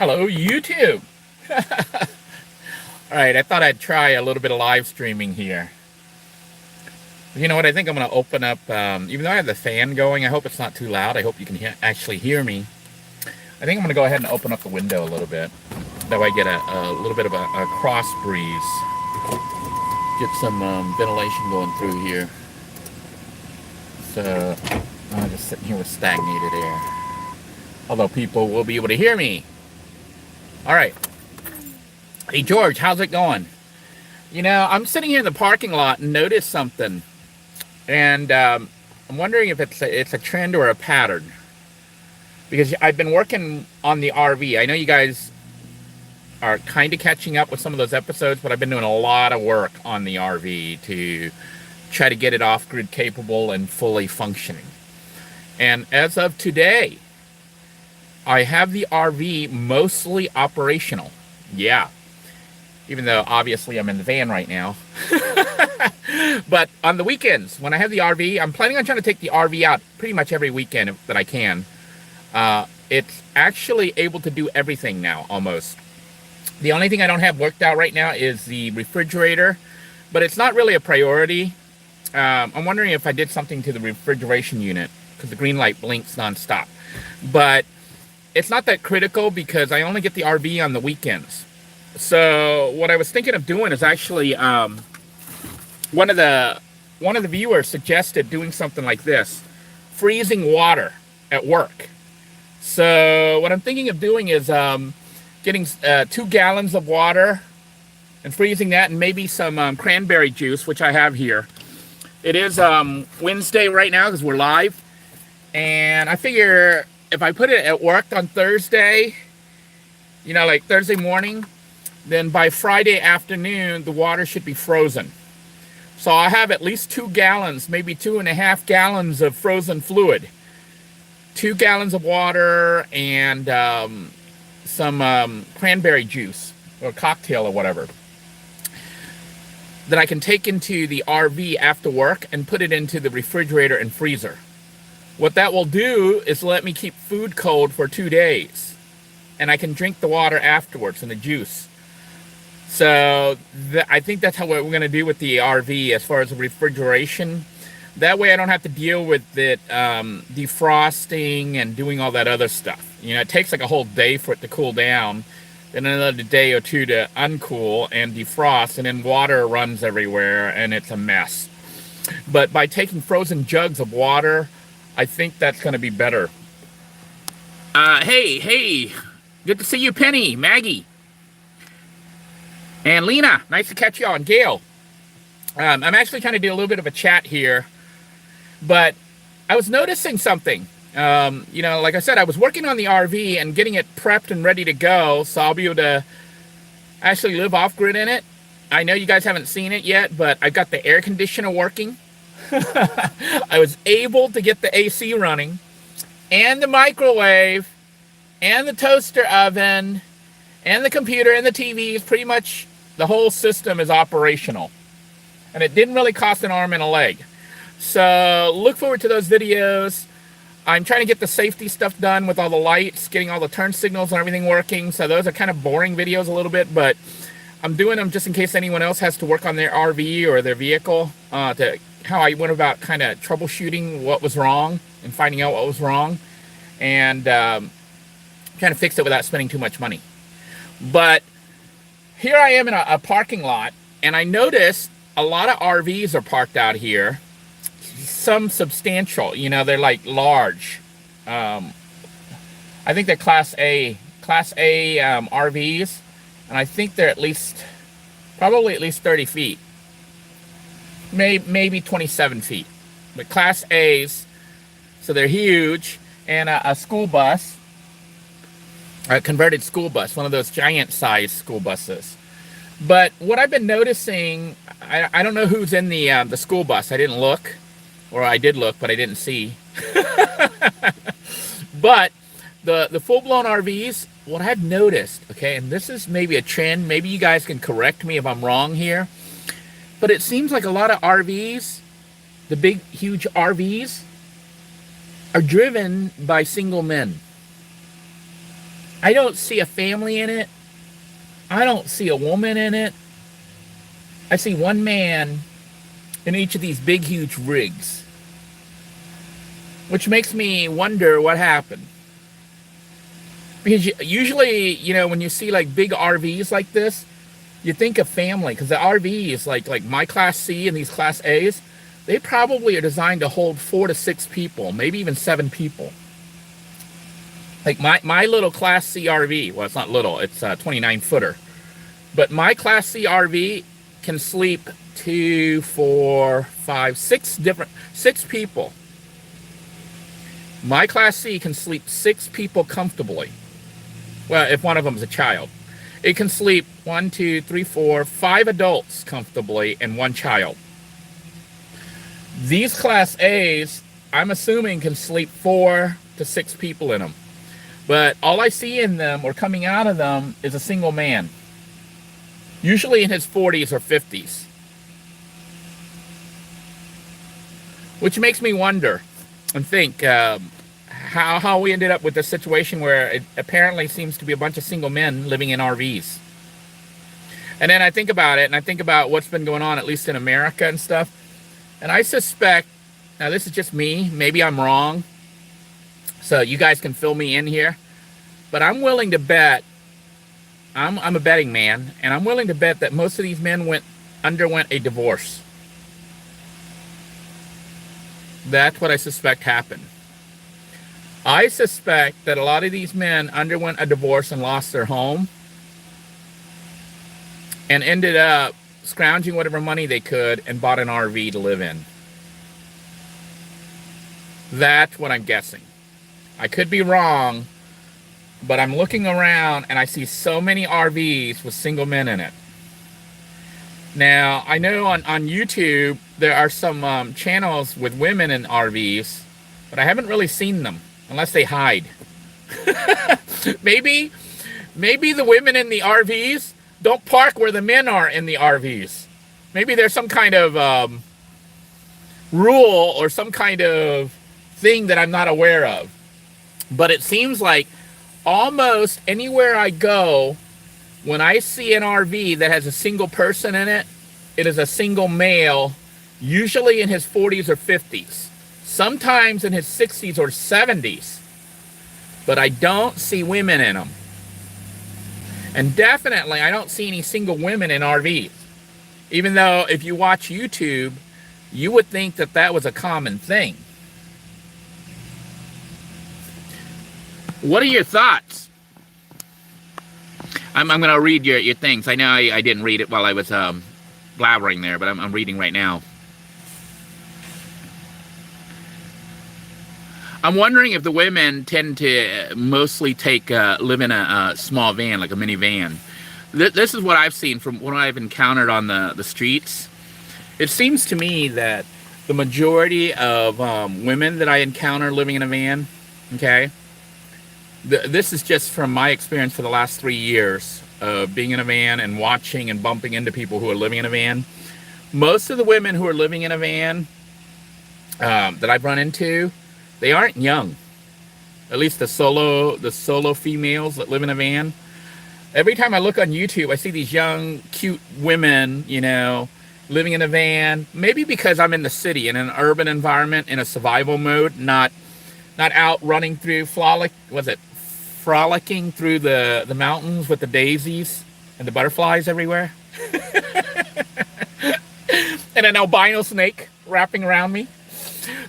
Hello, YouTube. All right, I thought I'd try a little bit of live streaming here. You know what? I think I'm going to open up, even though I have the fan going, I hope it's not too loud. I hope you can actually hear me. I think I'm going to go ahead and open up the window a little bit. That way I get a little bit of a cross breeze. Get some ventilation going through here. So, I'm just sitting here with stagnated air. Although people will be able to hear me. All right. Hey, George, how's it going? You know, I'm sitting here in the parking lot and noticed something. And I'm wondering if it's a trend or a pattern. Because I've been working on the RV. I know you guys are kind of catching up with some of those episodes, but I've been doing a lot of work on the RV to try to get it off-grid capable and fully functioning. And as of today, I have the RV mostly operational. Yeah. Even though obviously I'm in the van right now. But on the weekends, when I have the RV, I'm planning on trying to take the RV out pretty much every weekend that I can. It's actually able to do everything now, almost. The only thing I don't have worked out right now is the refrigerator, but it's not really a priority. I'm wondering if I did something to the refrigeration unit, because the green light blinks nonstop. But it's not that critical because I only get the RV on the weekends. So what I was thinking of doing is actually one of the viewers suggested doing something like this, freezing water at work. So what I'm thinking of doing is getting 2 gallons of water and freezing that, and maybe some cranberry juice, which I have here. It is Wednesday right now because we're live, and I figure if I put it at work on Thursday, you know, like Thursday morning, then by Friday afternoon, the water should be frozen. So I have at least 2 gallons, maybe 2.5 gallons of frozen fluid. 2 gallons of water and some cranberry juice or cocktail or whatever that I can take into the RV after work and put it into the refrigerator and freezer. What that will do is let me keep food cold for 2 days, and I can drink the water afterwards and the juice. So I think that's how we're going to do with the RV as far as the refrigeration. That way I don't have to deal with it defrosting and doing all that other stuff. You know, it takes like a whole day for it to cool down, then another day or two to uncool and defrost, and then water runs everywhere and it's a mess. But by taking frozen jugs of water, I think that's going to be better. Hey, good to see you, Penny, Maggie, and Lena. Nice to catch you on. Gail. I'm actually trying to do a little bit of a chat here, but I was noticing something. You know, like I said, I was working on the RV and getting it prepped and ready to go, so I'll be able to actually live off-grid in it. I know you guys haven't seen it yet, but I got the air conditioner working. I was able to get the AC running, and the microwave, and the toaster oven, and the computer, and the TVs. Pretty much the whole system is operational. And it didn't really cost an arm and a leg. So look forward to those videos. I'm trying to get the safety stuff done with all the lights, getting all the turn signals and everything working. So those are kind of boring videos a little bit, but I'm doing them just in case anyone else has to work on their RV or their vehicle, to how I went about kind of troubleshooting what was wrong and finding out what was wrong, and trying to fix it without spending too much money. But here I am in a parking lot, and I noticed a lot of RVs are parked out here. Some substantial, you know, they're like large. I think they're Class A RVs, and I think they're probably at least 30 feet. Maybe 27 feet. But Class A's, so they're huge, and a school bus, a converted school bus, one of those giant-sized school buses. But what I've been noticing, I don't know who's in the school bus. I didn't look, or I did look, but I didn't see. But the full-blown RVs, what I've noticed, okay, and this is maybe a trend, maybe you guys can correct me if I'm wrong here, but it seems like a lot of RVs, the big, huge RVs, are driven by single men. I don't see a family in it. I don't see a woman in it. I see one man in each of these big, huge rigs, which makes me wonder what happened. Because usually, you know, when you see like big RVs like this, you think of family, because the RVs like my Class C and these Class A's, they probably are designed to hold 4 to 6 people, maybe even 7 people. Like my little Class C RV, well, it's not little, it's a 29-footer. But my Class C RV can sleep 2, 4, 5, 6 people. My Class C can sleep 6 people comfortably. Well, if one of them is a child. It can sleep 1, 2, 3, 4, 5 adults comfortably and 1 child. These Class A's, I'm assuming, can sleep 4 to 6 people in them. But all I see in them, or coming out of them, is a single man. Usually in his 40s or 50s. Which makes me wonder and think how we ended up with this situation where it apparently seems to be a bunch of single men living in RVs. And then I think about it, and I think about what's been going on, at least in America and stuff. And I suspect, now this is just me, maybe I'm wrong, so you guys can fill me in here, but I'm willing to bet, I'm a betting man, and I'm willing to bet that most of these men underwent a divorce. That's what I suspect happened. I suspect that a lot of these men underwent a divorce and lost their home and ended up scrounging whatever money they could and bought an RV to live in. That's what I'm guessing. I could be wrong, but I'm looking around and I see so many RVs with single men in it. Now, I know on YouTube there are some channels with women in RVs, but I haven't really seen them unless they hide. Maybe the women in the RVs don't park where the men are in the RVs. Maybe there's some kind of rule or some kind of thing that I'm not aware of. But it seems like almost anywhere I go, when I see an RV that has a single person in it, it is a single male, usually in his 40s or 50s, sometimes in his 60s or 70s. But I don't see women in them. And definitely, I don't see any single women in RVs. Even though if you watch YouTube, you would think that that was a common thing. What are your thoughts? I'm going to read your things. I know I didn't read it while I was blabbering there, but I'm reading right now. I'm wondering if the women tend to mostly live in a small van, like a minivan. This is what I've seen from what I've encountered on the streets. It seems to me that the majority of women that I encounter living in a van, okay, this is just from my experience for the last 3 years of being in a van and watching and bumping into people who are living in a van. Most of the women who are living in a van that I've run into, they aren't young. At least the solo females that live in a van. Every time I look on YouTube, I see these young, cute women, you know, living in a van. Maybe because I'm in the city, in an urban environment, in a survival mode, not out running through frolicking through the mountains with the daisies and the butterflies everywhere. And an albino snake wrapping around me.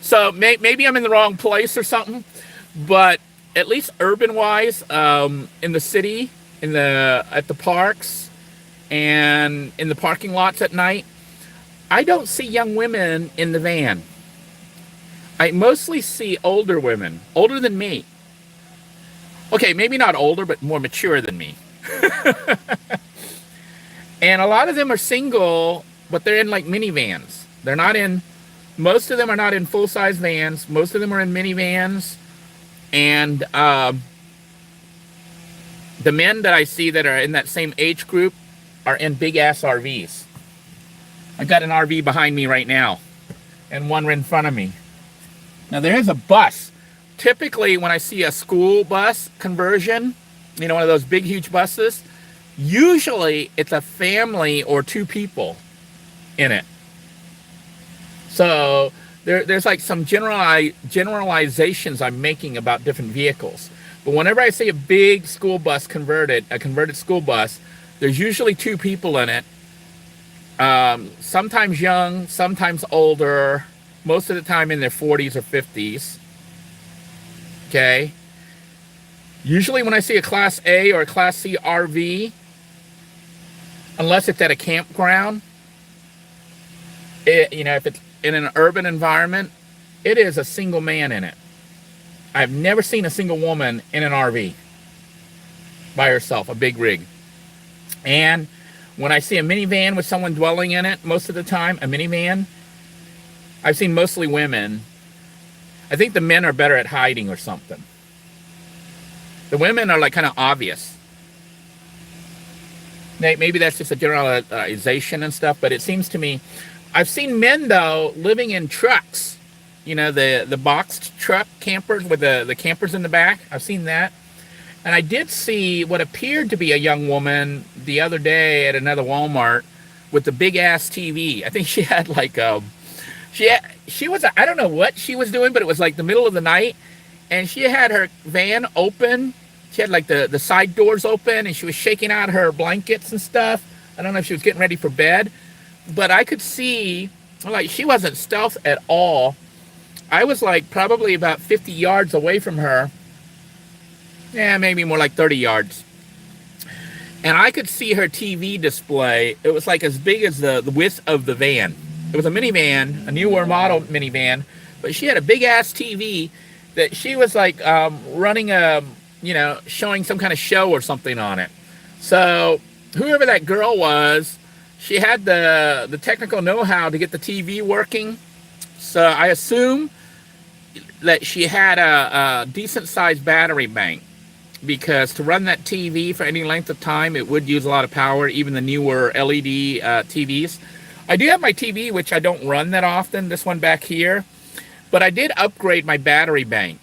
So maybe I'm in the wrong place or something, but at least urban-wise, in the city, at the parks, and in the parking lots at night, I don't see young women in the van. I mostly see older women, older than me. Okay, maybe not older, but more mature than me. And a lot of them are single, but they're in like minivans. They're not in, most of them are not in full-size vans. Most of them are in minivans. And the men that I see that are in that same age group are in big-ass RVs. I've got an RV behind me right now, and one in front of me. Now, there is a bus. Typically, when I see a school bus conversion, one of those big, huge buses, usually it's a family or two people in it. So there's like some generalizations I'm making about different vehicles. But whenever I see a big school bus a converted school bus, there's usually two people in it. Sometimes young, sometimes older, most of the time in their 40s or 50s. Okay. Usually when I see a Class A or a Class C RV, unless it's at a campground, if it's in an urban environment, it is a single man in it. I've never seen a single woman in an RV by herself, a big rig. And when I see a minivan with someone dwelling in it, most of the time, a minivan, I've seen mostly women. I think the men are better at hiding or something. The women are like kind of obvious. Maybe that's just a generalization and stuff, but it seems to me, I've seen men though living in trucks, the boxed truck campers with the campers in the back. I've seen that. And I did see what appeared to be a young woman the other day at another Walmart with the big ass TV. I think she had like she was, I don't know what she was doing, but it was like the middle of the night, and she had her van open. She had like the side doors open, and she was shaking out her blankets and stuff. I don't know if she was getting ready for bed, but I could see, like, she wasn't stealth at all. I was like probably about 50 yards away from her. Yeah, maybe more like 30 yards. And I could see her TV display. It was like as big as the width of the van. It was a minivan, a newer model minivan, but she had a big ass TV that she was like running showing some kind of show or something on it. So whoever that girl was, she had the technical know-how to get the TV working. So I assume that she had a decent sized battery bank, because to run that TV for any length of time, it would use a lot of power, even the newer LED TVs. I do have my TV, which I don't run that often, this one back here, but I did upgrade my battery bank.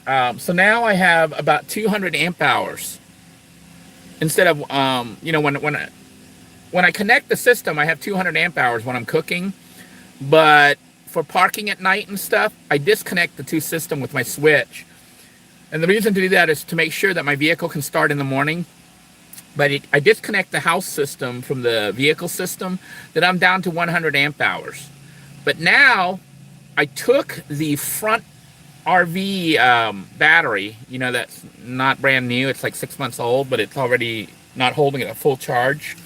So now I have about 200 amp hours. Instead of, when I connect the system, I have 200 amp hours when I'm cooking, but for parking at night and stuff, I disconnect the two system with my switch. And the reason to do that is to make sure that my vehicle can start in the morning. But I disconnect the house system from the vehicle system, then I'm down to 100 amp hours. But now I took the front RV battery, that's not brand new. It's like 6 months old, but it's already not holding it at full charge.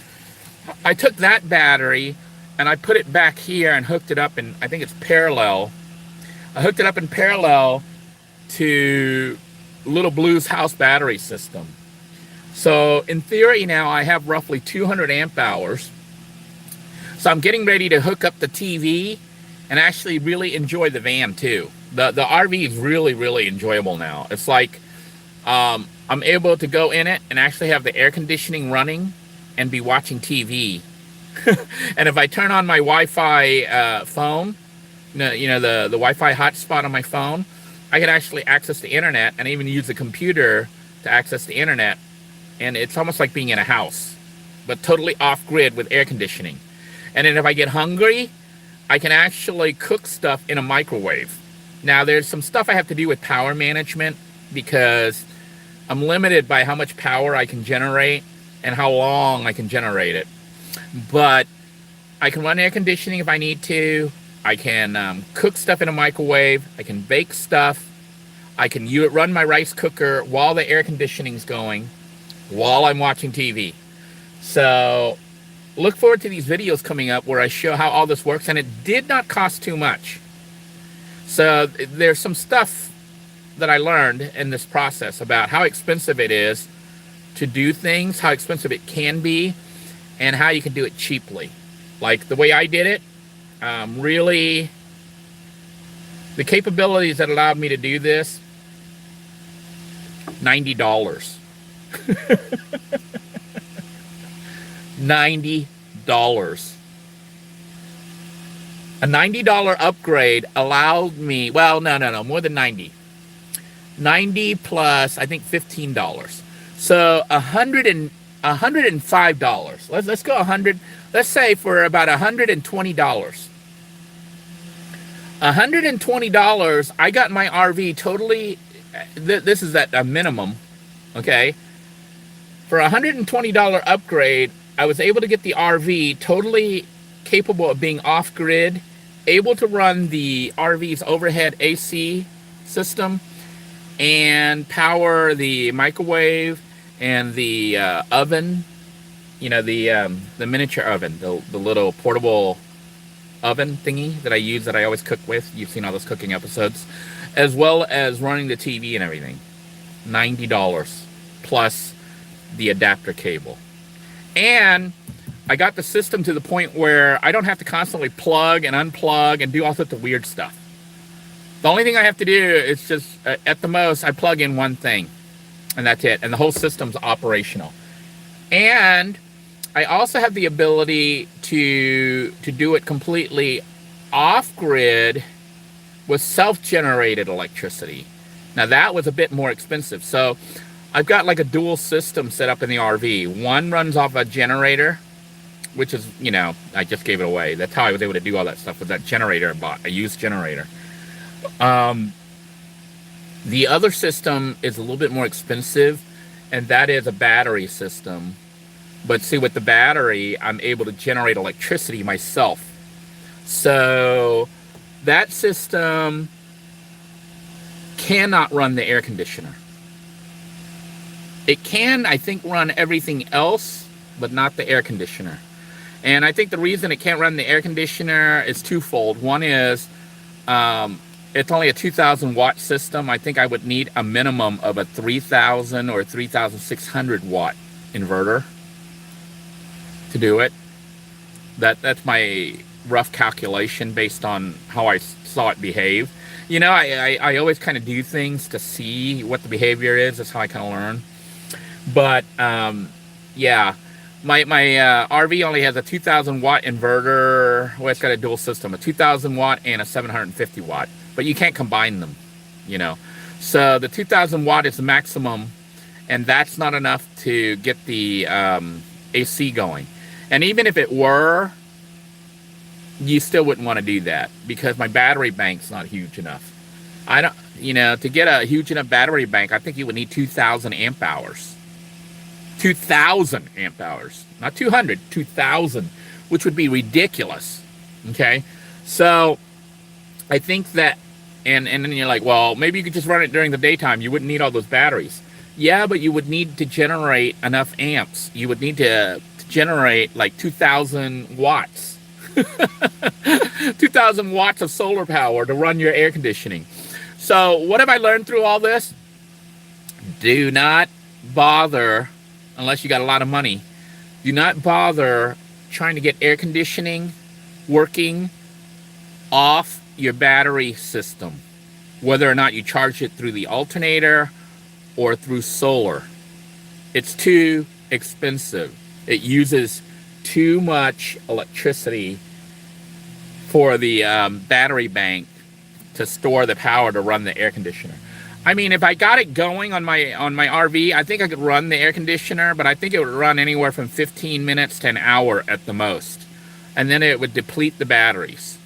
I took that battery and I put it back here and hooked it up in, I think it's parallel. I hooked it up in parallel to Little Blue's house battery system. So in theory now I have roughly 200 amp hours. So I'm getting ready to hook up the TV and actually really enjoy the van too. The RV is really, really enjoyable now. It's like I'm able to go in it and actually have the air conditioning running and be watching TV. And if I turn on my Wi-Fi phone, the Wi-Fi hotspot on my phone, I can actually access the internet and even use the computer to access the internet. And it's almost like being in a house, but totally off-grid with air conditioning. And then if I get hungry, I can actually cook stuff in a microwave. Now, there's some stuff I have to do with power management because I'm limited by how much power I can generate and how long I can generate it. But I can run air conditioning if I need to. I can cook stuff in a microwave. I can bake stuff. I can run my rice cooker while the air conditioning's going, while I'm watching TV. So look forward to these videos coming up where I show how all this works, and it did not cost too much. So there's some stuff that I learned in this process about how expensive it is to do things, how expensive it can be, and how you can do it cheaply. Like the way I did it, really, the capabilities that allowed me to do this, $90. $90. A $90 upgrade allowed me, well, no, more than 90. 90 plus, I think, $15. So $105. Let's go 100. Let's say for about $120. $120. I got my RV totally. This is at a minimum. Okay. For a $120 upgrade, I was able to get the RV totally capable of being off grid, able to run the RV's overhead AC system, and power the microwave and the oven, the miniature oven, the little portable oven thingy that I use, that I always cook with. You've seen all those cooking episodes, as well as running the TV and everything. $90 plus the adapter cable. And I got the system to the point where I don't have to constantly plug and unplug and do all sorts of weird stuff. The only thing I have to do is just, at the most, I plug in one thing, and that's it. And the whole system's operational. And I also have the ability to do it completely off-grid with self-generated electricity. Now, that was a bit more expensive. So I've got like a dual system set up in the RV. One runs off a generator, which is, I just gave it away. That's how I was able to do all that stuff with that generator I bought, a used generator. The other system is a little bit more expensive, and that is a battery system. But see, with the battery, I'm able to generate electricity myself. So that system cannot run the air conditioner. It can, I think, run everything else, but not the air conditioner. And I think the reason it can't run the air conditioner is twofold. One is, it's only a 2,000 watt system. I think I would need a minimum of a 3,000 or 3,600 watt inverter to do it. That's my rough calculation based on how I saw it behave. I always kind of do things to see what the behavior is. That's how I kind of learn. But yeah, my RV only has a 2,000 watt inverter. Well, it's got a dual system, a 2,000 watt and a 750 watt. But you can't combine them, So the 2,000 watt is the maximum, and that's not enough to get the AC going. And even if it were, you still wouldn't want to do that because my battery bank's not huge enough. I don't, to get a huge enough battery bank, I think you would need 2,000 amp hours. 2,000 amp hours, not 200, 2,000, which would be ridiculous. Okay, so I think that, and then you're like, well, maybe you could just run it during the daytime. You wouldn't need all those batteries. Yeah, but you would need to generate enough amps. You would need to generate like 2,000 watts. 2,000 watts of solar power to run your air conditioning. So what have I learned through all this? Do not bother, unless you got a lot of money, do not bother trying to get air conditioning working off your battery system, whether or not you charge it through the alternator or through solar. It's too expensive. It uses too much electricity for the battery bank to store the power to run the air conditioner. I mean, if I got it going on my RV, I think I could run the air conditioner, but I think it would run anywhere from 15 minutes to an hour at the most. And then it would deplete the batteries.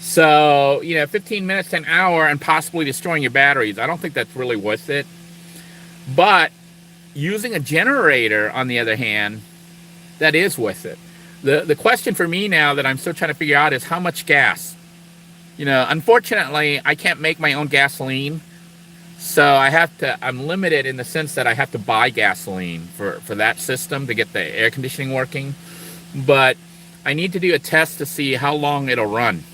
So, 15 minutes to an hour and possibly destroying your batteries. I don't think that's really worth it. But using a generator, on the other hand, that is worth it. The question for me now that I'm still trying to figure out is how much gas. Unfortunately, I can't make my own gasoline. So I'm limited in the sense that I have to buy gasoline for that system to get the air conditioning working. But I need to do a test to see how long it'll run,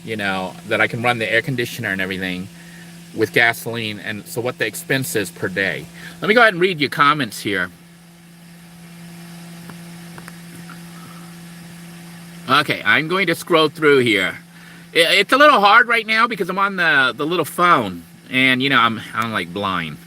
that I can run the air conditioner and everything with gasoline, and so what the expense is per day. Let me go ahead and read your comments here. Okay, I'm going to scroll through here. It's a little hard right now because I'm on the little phone, and I'm like blind.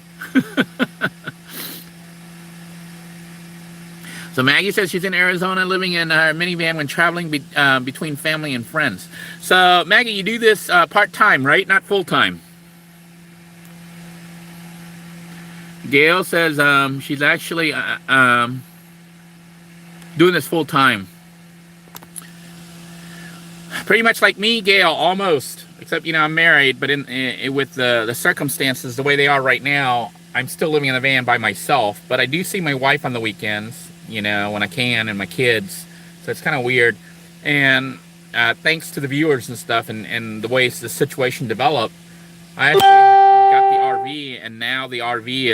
So Maggie says she's in Arizona living in her minivan when traveling between family and friends. So Maggie, you do this part-time, right? Not full-time. Gail says she's actually doing this full time. Pretty much like me, Gail, almost. Except, I'm married, but with the circumstances the way they are right now, I'm still living in the van by myself. But I do see my wife on the weekends, when I can, and my kids. So it's kind of weird. And thanks to the viewers and stuff, and the ways the situation developed, I actually got the RV, and now the RV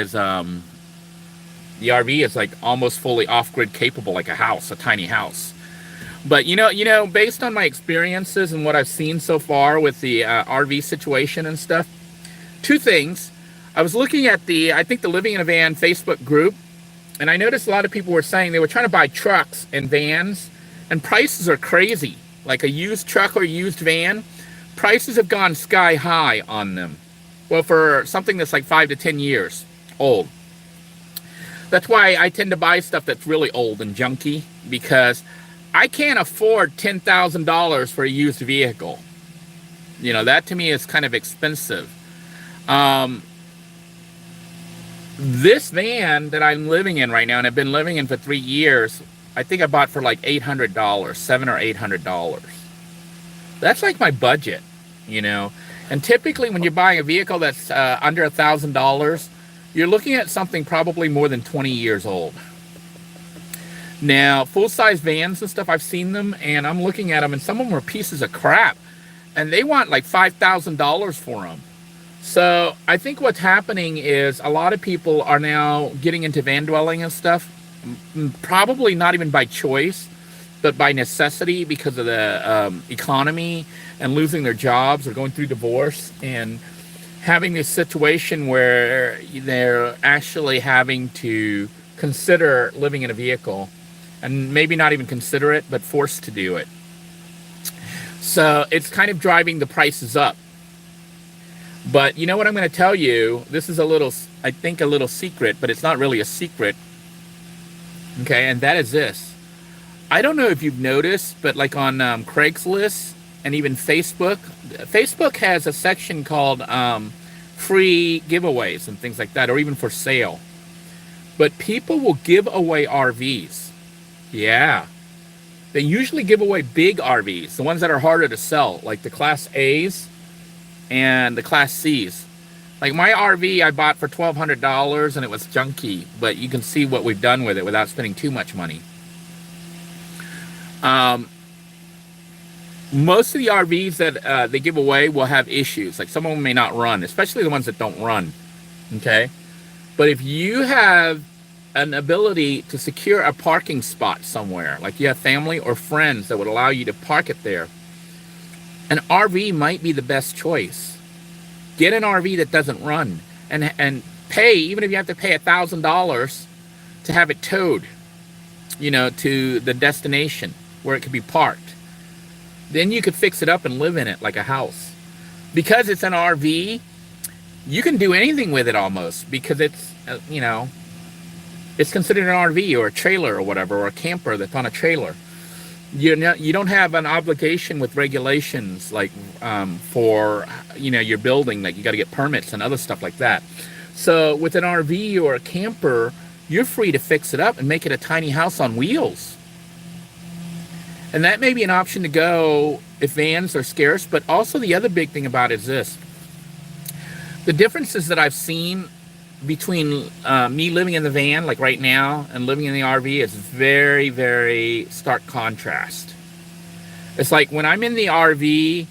is like almost fully off-grid capable, like a tiny house. But based on my experiences and what I've seen so far with the RV situation and stuff, two things. I was looking at the Living in a Van Facebook group, and I noticed a lot of people were saying they were trying to buy trucks and vans, and prices are crazy. Like a used truck or used van, prices have gone sky high on them. Well, for something that's like 5 to 10 years old. That's why I tend to buy stuff that's really old and junky, because I can't afford $10,000 for a used vehicle. That to me is kind of expensive. This van that I'm living in right now, and I've been living in for 3 years, I think I bought for like $800, $700 or $800. That's like my budget, And typically when you're buying a vehicle that's under $1,000, you're looking at something probably more than 20 years old. Now, full-size vans and stuff, I've seen them, and I'm looking at them, and some of them are pieces of crap, and they want like $5,000 for them. So I think what's happening is a lot of people are now getting into van dwelling and stuff, probably not even by choice, but by necessity because of the economy and losing their jobs or going through divorce and having this situation where they're actually having to consider living in a vehicle. And maybe not even consider it, but forced to do it. So it's kind of driving the prices up. But you know what I'm going to tell you? This is a little secret, but it's not really a secret. Okay, and that is this. I don't know if you've noticed, but like on Craigslist and even Facebook has a section called free giveaways and things like that, or even for sale. But people will give away RVs. Yeah. They usually give away big RVs, the ones that are harder to sell, like the Class A's and the Class C's. Like my RV I bought for $1,200 and it was junky, but you can see what we've done with it without spending too much money. Most of the RVs that they give away will have issues. Like some of them may not run, especially the ones that don't run. Okay? But if you have an ability to secure a parking spot somewhere, like you have family or friends that would allow you to park it there, an RV might be the best choice. Get an RV that doesn't run and pay, even if you have to pay $1,000 to have it towed, to the destination where it could be parked. Then you could fix it up and live in it like a house. Because it's an RV, you can do anything with it almost, because it's, it's considered an RV or a trailer or whatever, or a camper that's on a trailer. You don't have an obligation with regulations like for your building, like you got to get permits and other stuff like that. So with an RV or a camper, you're free to fix it up and make it a tiny house on wheels. And that may be an option to go if vans are scarce. But also the other big thing about it is this: the differences that I've seen between me living in the van, like right now, and living in the RV is very, very stark contrast. It's like when I'm in the RV,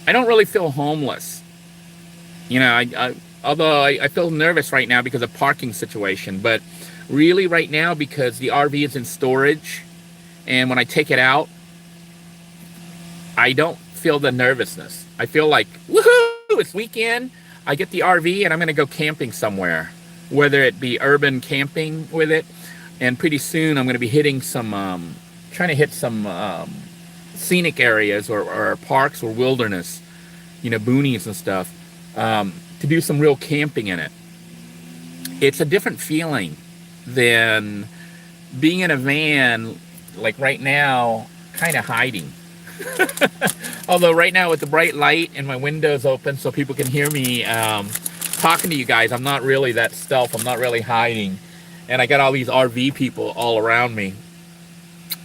I don't really feel homeless. Although I feel nervous right now because of parking situation, but really right now because the RV is in storage, and when I take it out, I don't feel the nervousness. I feel like, woohoo, it's weekend. I get the RV and I'm going to go camping somewhere, whether it be urban camping with it. And pretty soon I'm going to be hitting some, trying to hit some scenic areas or parks or wilderness, boonies and stuff, to do some real camping in it. It's a different feeling than being in a van, like right now, kind of hiding. Although right now with the bright light and my windows open so people can hear me talking to you guys, I'm not really that stealth. I'm not really hiding. And I got all these RV people all around me.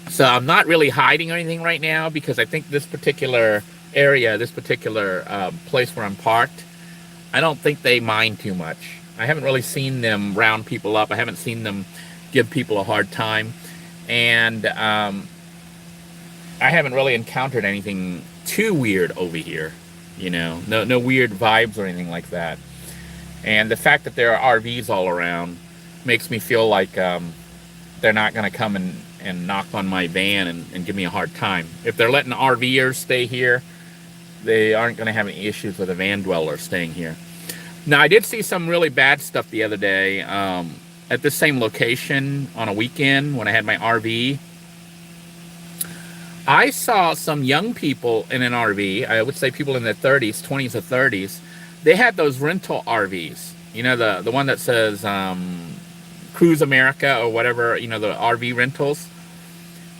So I'm not really hiding or anything right now, because I think this particular area, this particular place where I'm parked, I don't think they mind too much. I haven't really seen them round people up. I haven't seen them give people a hard time. And I haven't really encountered anything too weird over here. You know, no weird vibes or anything like that. And the fact that there are RVs all around makes me feel like they're not going to come and knock on my van and give me a hard time. If they're letting RVers stay here, they aren't going to have any issues with a van dweller staying here. Now, I did see some really bad stuff the other day at this same location on a weekend when I had my RV. I saw some young people in an RV. I would say people in their 30s, 20s or 30s. They had those rental RVs. You know, the one that says Cruise America or whatever, you know, the RV rentals.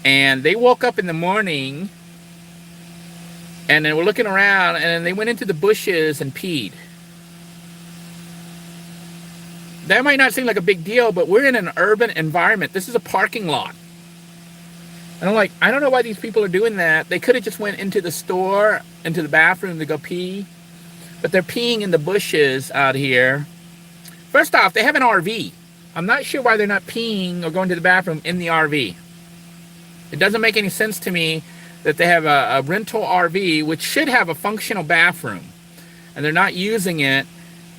And they woke up in the morning and they were looking around and they went into the bushes and peed. That might not seem like a big deal, but we're in an urban environment. This is a parking lot. And I'm like, I don't know why these people are doing that. They could have just went into the store, into the bathroom to go pee. But they're peeing in the bushes out here. First off, they have an RV. I'm not sure why they're not peeing or going to the bathroom in the RV. It doesn't make any sense to me that they have a rental RV, which should have a functional bathroom. And they're not using it.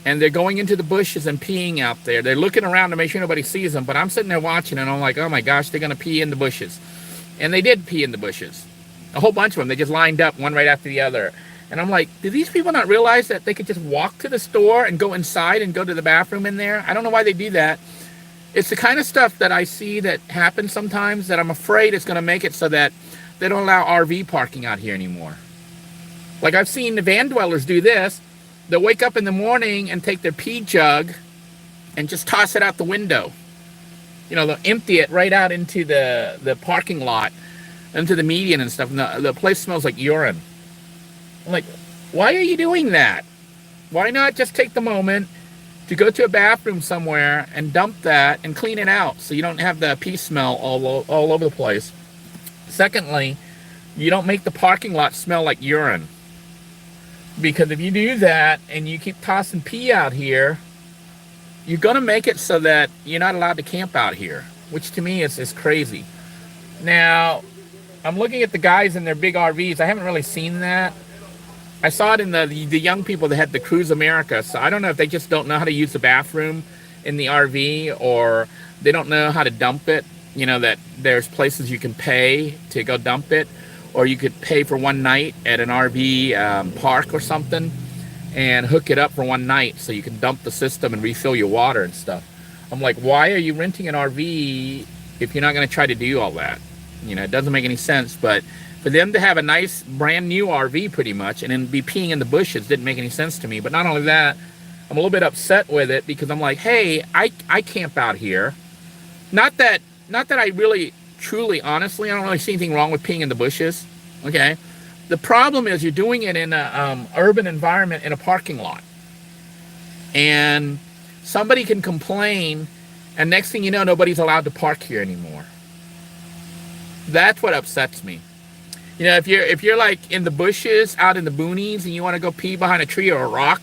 And they're going into the bushes and peeing out there. They're looking around to make sure nobody sees them. But I'm sitting there watching and I'm like, oh my gosh, they're going to pee in the bushes. And they did pee in the bushes. A whole bunch of them. They just lined up one right after the other. And I'm like, do these people not realize that they could just walk to the store and go inside and go to the bathroom in there? I don't know why they do that. It's the kind of stuff that I see that happens sometimes that I'm afraid it's going to make it so that they don't allow RV parking out here anymore. Like I've seen the van dwellers do this. They'll wake up in the morning and take their pee jug and just toss it out the window. You know, they'll empty it right out into the parking lot, into the median and stuff. And the place smells like urine. I'm like, why are you doing that? Why not just take the moment to go to a bathroom somewhere and dump that and clean it out so you don't have the pee smell all over the place? Secondly, you don't make the parking lot smell like urine. Because if you do that and you keep tossing pee out here, you're going to make it so that you're not allowed to camp out here, which to me is crazy. Now, I'm looking at the guys in their big RVs. I haven't really seen that. I saw it in the young people that had the Cruise America. So I don't know if they just don't know how to use the bathroom in the RV, or they don't know how to dump it. You know, that there's places you can pay to go dump it, or you could pay for one night at an RV park or something and hook it up for one night so you can dump the system and refill your water and stuff. I'm like, why are you renting an RV if you're not going to try to do all that? You know, it doesn't make any sense. But for them to have a nice brand new RV pretty much and then be peeing in the bushes didn't make any sense to me. But not only that, I'm a little bit upset with it because I'm like, hey, I camp out here. Not that I really, truly, honestly, I don't really see anything wrong with peeing in the bushes. Okay. The problem is you're doing it in an urban environment in a parking lot. And somebody can complain, and next thing you know, nobody's allowed to park here anymore. That's what upsets me. You know, if you're like in the bushes, out in the boonies, and you want to go pee behind a tree or a rock,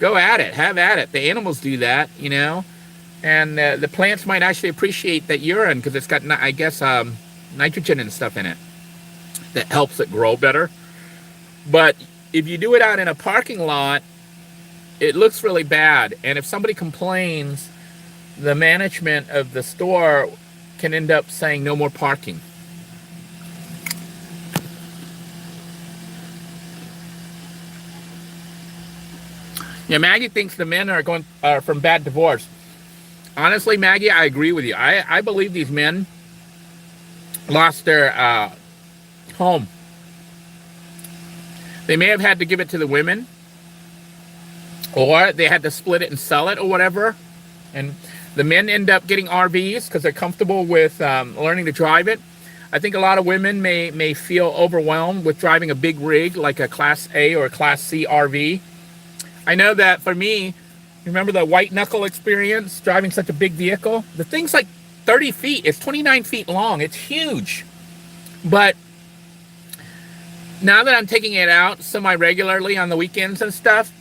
go at it. Have at it. The animals do that, you know. And the plants might actually appreciate that urine because it's got, I guess, nitrogen and stuff in it that helps it grow better. But if you do it out in a parking lot, it looks really bad. And if somebody complains, the management of the store can end up saying no more parking. Yeah, Maggie thinks the men are from bad divorce. Honestly, Maggie, I agree with you. I believe these men lost their home. They may have had to give it to the women, or they had to split it and sell it or whatever. And the men end up getting RVs because they're comfortable with learning to drive it. I think a lot of women may feel overwhelmed with driving a big rig like a Class A or a Class C RV. I know that for me, Remember the white knuckle experience driving such a big vehicle? The thing's like 30 feet. It's 29 feet long. It's huge. But now that I'm taking it out semi-regularly on the weekends and stuff,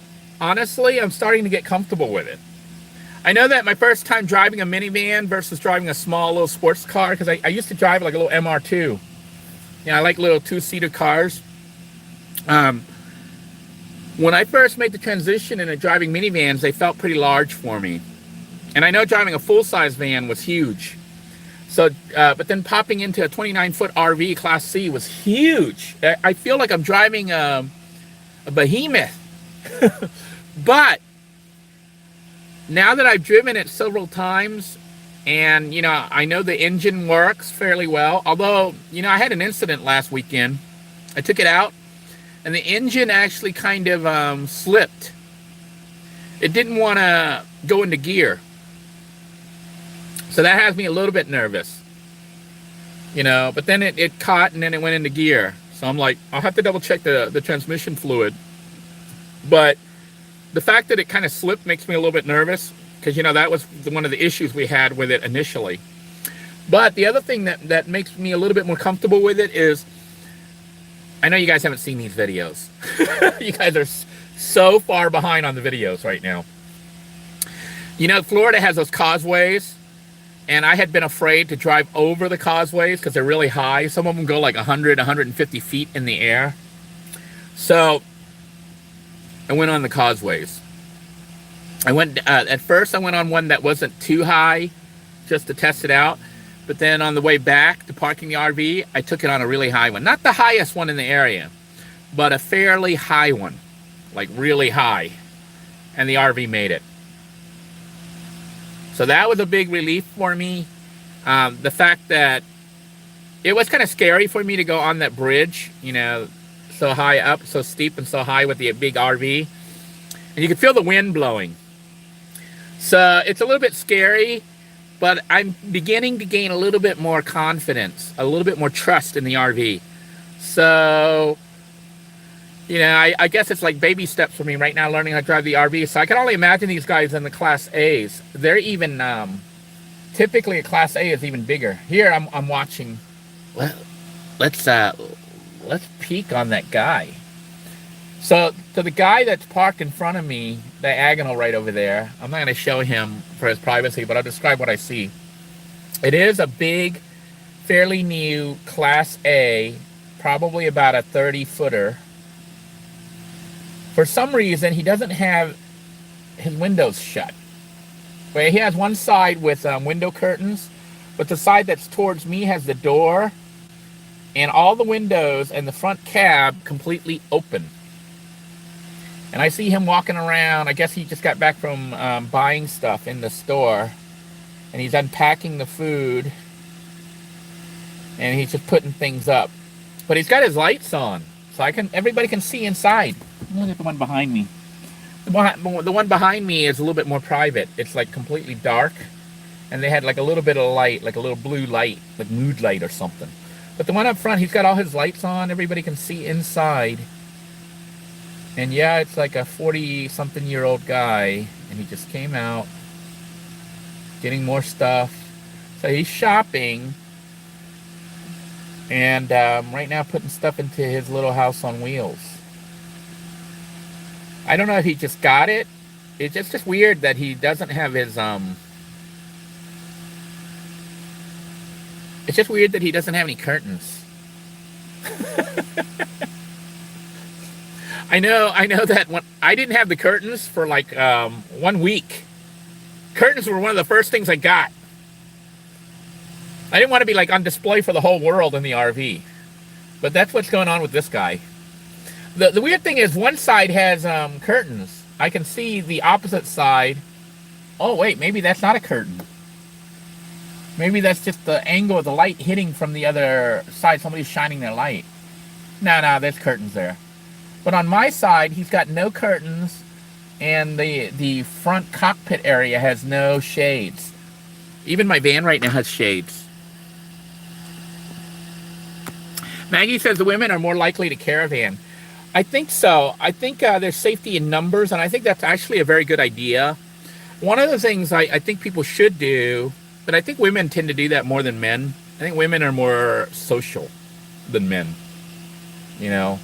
honestly, I'm starting to get comfortable with it. I know that my first time driving a minivan versus driving a small little sports car, because I used to drive like a little MR2. I like little two-seater cars. When I first made the transition into driving minivans, they felt pretty large for me. And I know driving a full-size van was huge. So, but then popping into a 29-foot RV Class C was huge. I feel like I'm driving a behemoth. But now that I've driven it several times, and, I know the engine works fairly well. Although, I had an incident last weekend. I took it out, and the engine actually kind of slipped. It didn't want to go into gear. So that has me a little bit nervous. But then it caught, and then it went into gear. So I'm like, I'll have to double check the transmission fluid. But the fact that it kind of slipped makes me a little bit nervous, because, that was one of the issues we had with it initially. But the other thing that makes me a little bit more comfortable with it is, I know you guys haven't seen these videos. You guys are so far behind on the videos right now. Florida has those causeways, and I had been afraid to drive over the causeways because they're really high. Some of them go like 100, 150 feet in the air. So I went on the causeways. At first I went on one that wasn't too high, just to test it out. But then on the way back to parking the RV, I took it on a really high one. Not the highest one in the area, but a fairly high one, like really high. And the RV made it. So that was a big relief for me. The fact that it was kind of scary for me to go on that bridge, so high up, so steep and so high with the big RV. And you could feel the wind blowing. So it's a little bit scary, but I'm beginning to gain a little bit more confidence, a little bit more trust in the RV. So, I guess it's like baby steps for me right now, learning how to drive the RV. So I can only imagine these guys in the Class A's. They're even, typically a Class A is even bigger. Here I'm watching. Well, let's peek on that guy. So the guy that's parked in front of me, diagonal right over there, I'm not going to show him for his privacy, but I'll describe what I see. It is a big, fairly new Class A, probably about a 30-footer. For some reason, he doesn't have his windows shut. But he has one side with window curtains, but the side that's towards me has the door, and all the windows and the front cab completely open. And I see him walking around. I guess he just got back from buying stuff in the store. And he's unpacking the food. And he's just putting things up. But he's got his lights on. So everybody can see inside. Look at the one behind me. The one behind me is a little bit more private. It's like completely dark. And they had like a little bit of light, like a little blue light, like mood light or something. But the one up front, he's got all his lights on. Everybody can see inside. And yeah, it's like a 40-something-year-old guy, and he just came out, getting more stuff. So he's shopping, and right now putting stuff into his little house on wheels. I don't know if he just got it. It's just weird that he doesn't have his, it's just weird that he doesn't have any curtains. I know that when I didn't have the curtains for like 1 week. Curtains were one of the first things I got. I didn't want to be like on display for the whole world in the RV. But that's what's going on with this guy. The weird thing is one side has curtains. I can see the opposite side. Oh wait, maybe that's not a curtain. Maybe that's just the angle of the light hitting from the other side. Somebody's shining their light. No, there's curtains there. But on my side, he's got no curtains, and the front cockpit area has no shades. Even my van right now has shades. Maggie says the women are more likely to caravan. I think so. I think there's safety in numbers, and I think that's actually a very good idea. One of the things I think people should do, but I think women tend to do that more than men. I think women are more social than men. You know,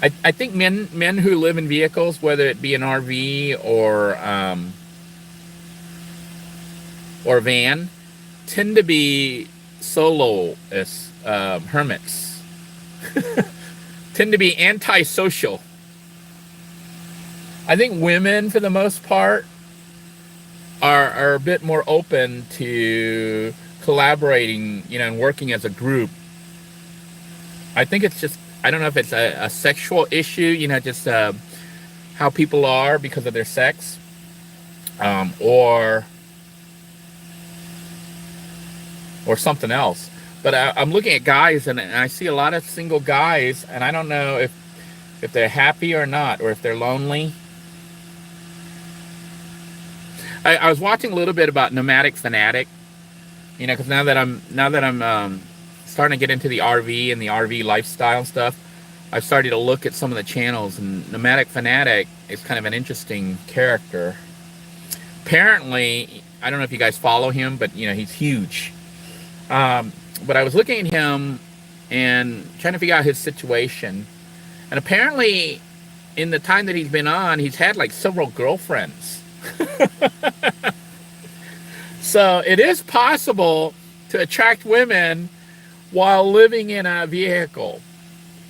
I think men who live in vehicles, whether it be an RV or a van, tend to be solo as hermits. Tend to be antisocial. I think women, for the most part, are a bit more open to collaborating, and working as a group. I think it's just, I don't know if it's a sexual issue, just how people are because of their sex, or something else. But I'm looking at guys, and I see a lot of single guys, and I don't know if they're happy or not, or if they're lonely. I was watching a little bit about Nomadic Fanatic, because now that I'm starting to get into the RV and the RV lifestyle stuff, I've started to look at some of the channels, and Nomadic Fanatic is kind of an interesting character. Apparently, I don't know if you guys follow him, but he's huge. But I was looking at him and trying to figure out his situation, and apparently, in the time that he's been on, he's had like several girlfriends. So it is possible to attract women while living in a vehicle,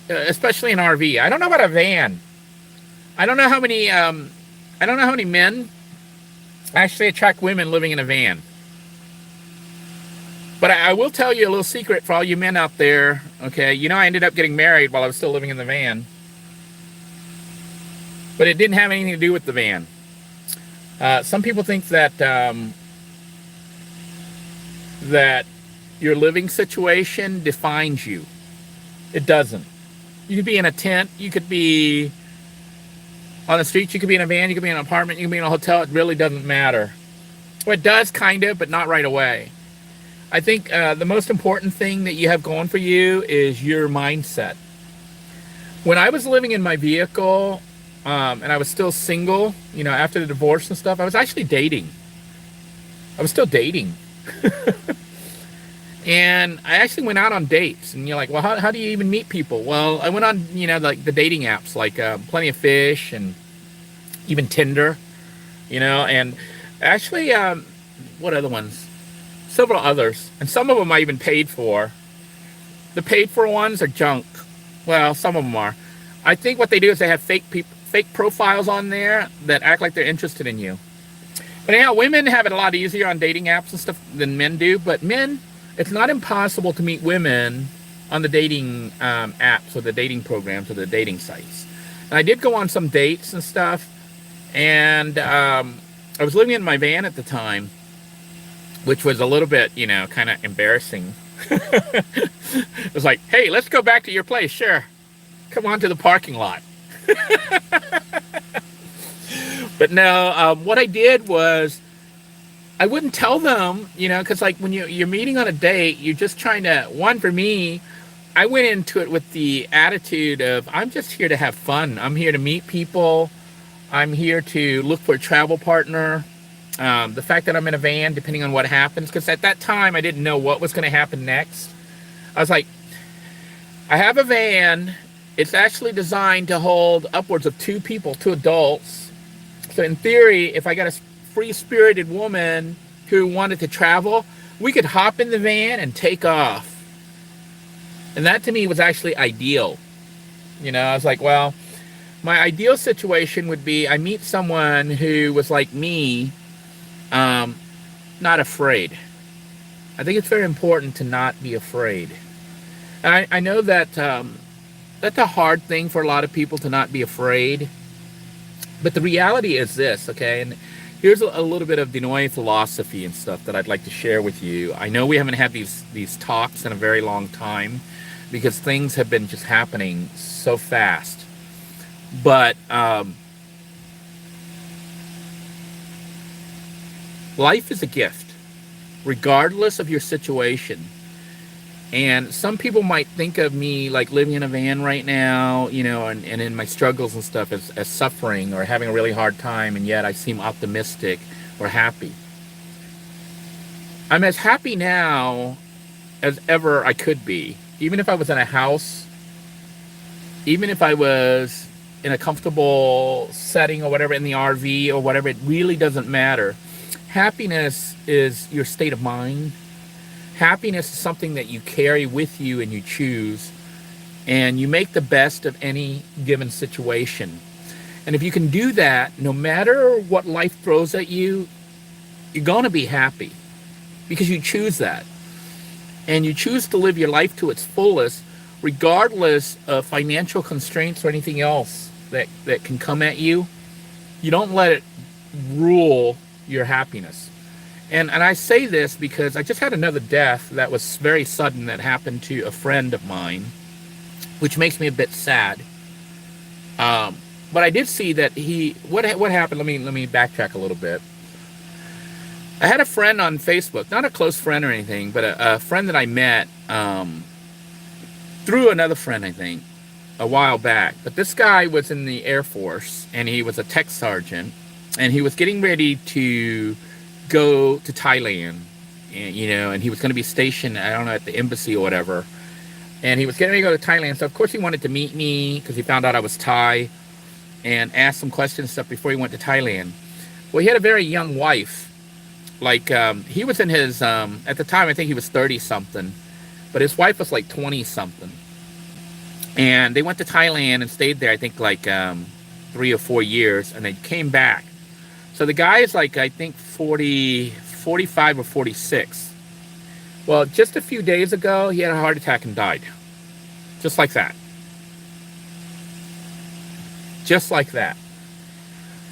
especially an RV. I don't know about a van. I don't know how many men actually attract women living in a van. But I will tell you a little secret for all you men out there. Okay, I ended up getting married while I was still living in the van, but it didn't have anything to do with the van. Some people think that that your living situation defines you. It doesn't. You could be in a tent, you could be on the streets, you could be in a van, you could be in an apartment, you could be in a hotel. It really doesn't matter. Well, it does kind of, but not right away. I think the most important thing that you have going for you is your mindset. When I was living in my vehicle, and I was still single, after the divorce and stuff, I was actually dating. I was still dating. And I actually went out on dates. And you're like, well, how do you even meet people? Well, I went on, like the dating apps, like Plenty of Fish and even Tinder, and actually, what other ones? Several others. And some of them I even paid for. The paid for ones are junk. Well, some of them are. I think what they do is they have fake profiles on there that act like they're interested in you. But anyhow, women have it a lot easier on dating apps and stuff than men do. But men, it's not impossible to meet women on the dating apps or the dating programs or the dating sites. And I did go on some dates and stuff. And I was living in my van at the time, which was a little bit, kind of embarrassing. It was like, hey, let's go back to your place. Sure. Come on to the parking lot. But no, what I did was I wouldn't tell them, because like when you're meeting on a date, you're just trying to, for me, I went into it with the attitude of, I'm just here to have fun. I'm here to meet people. I'm here to look for a travel partner. The fact that I'm in a van, depending on what happens, because at that time I didn't know what was going to happen next. I was like, I have a van. It's actually designed to hold upwards of 2 people, 2 adults. So in theory, if I got a free-spirited woman who wanted to travel, we could hop in the van and take off. And that to me was actually ideal. I was like, well, my ideal situation would be I meet someone who was like me, not afraid. I think it's very important to not be afraid. And I know that that's a hard thing for a lot of people, to not be afraid. But the reality is this, okay? And here's a little bit of Denoy philosophy and stuff that I'd like to share with you. I know we haven't had these talks in a very long time because things have been just happening so fast. But life is a gift, regardless of your situation. And some people might think of me like living in a van right now, you know, and in my struggles and stuff as suffering or having a really hard time, and yet I seem optimistic or happy. I'm as happy now as ever I could be. Even if I was in a house, even if I was in a comfortable setting or whatever, in the RV or whatever, it really doesn't matter. Happiness is your state of mind. Happiness is something that you carry with you and you choose, and you make the best of any given situation. And if you can do that, no matter what life throws at you, you're going to be happy because you choose that. And you choose to live your life to its fullest, regardless of financial constraints or anything else that can come at you. You don't let it rule your happiness. And I say this because I just had another death that was very sudden that happened to a friend of mine, which makes me a bit sad. But I did see that what happened. Let me backtrack a little bit. I had a friend on Facebook, not a close friend or anything, but a friend that I met through another friend, I think, a while back. But this guy was in the Air Force, and he was a tech sergeant, and he was getting ready to go to Thailand, and, you know, and he was going to be stationed, I don't know, at the embassy or whatever. And he was getting ready to go to Thailand, so of course he wanted to meet me because he found out I was Thai, and ask some questions and stuff before he went to Thailand. Well, he had a very young wife. Like, he was in his, at the time, I think he was 30-something, but his wife was like 20-something. And they went to Thailand and stayed there, I think, like 3 or 4 years, and they came back. So the guy is like, I think, 45 or 46. Well, just a few days ago, he had a heart attack and died. Just like that. Just like that.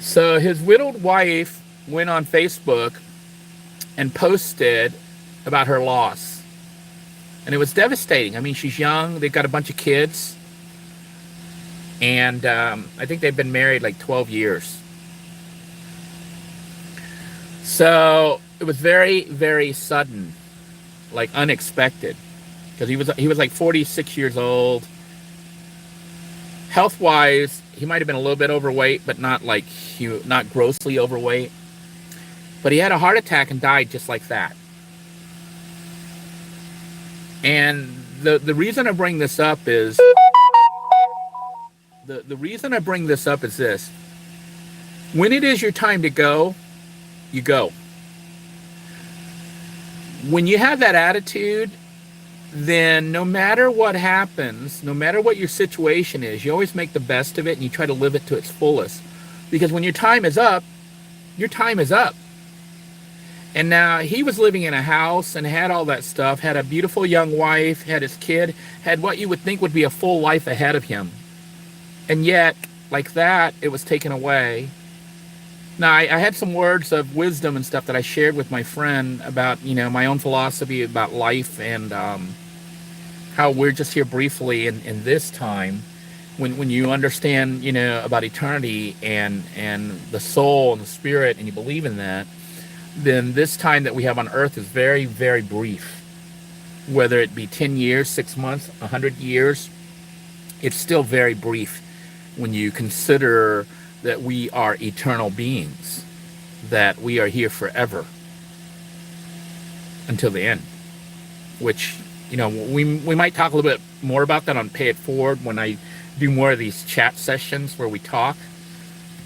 So his widowed wife went on Facebook and posted about her loss. And it was devastating. I mean, she's young. They've got a bunch of kids. And I think they've been married like 12 years. So it was very, very sudden, like unexpected. Because he was like 46 years old. Health-wise, he might have been a little bit overweight, but not not grossly overweight. But he had a heart attack and died just like that. And the reason I bring this up is the reason I bring this up is this. When it is your time to go, you go. When you have that attitude, then no matter what happens, no matter what your situation is, you always make the best of it and you try to live it to its fullest. Because when your time is up, your time is up. And now he was living in a house and had all that stuff, had a beautiful young wife, had his kid, had what you would think would be a full life ahead of him. And yet, like that, it was taken away. Now, I had some words of wisdom and stuff that I shared with my friend about, you know, my own philosophy about life and how we're just here briefly in this time. When you understand, you know, about eternity and the soul and the spirit, and you believe in that, then this time that we have on earth is very, very brief. Whether it be 10 years, 6 months, 100 years, it's still very brief when you consider that we are eternal beings, that we are here forever until the end. Which, you know, we might talk a little bit more about that on Pay It Forward when I do more of these chat sessions where we talk.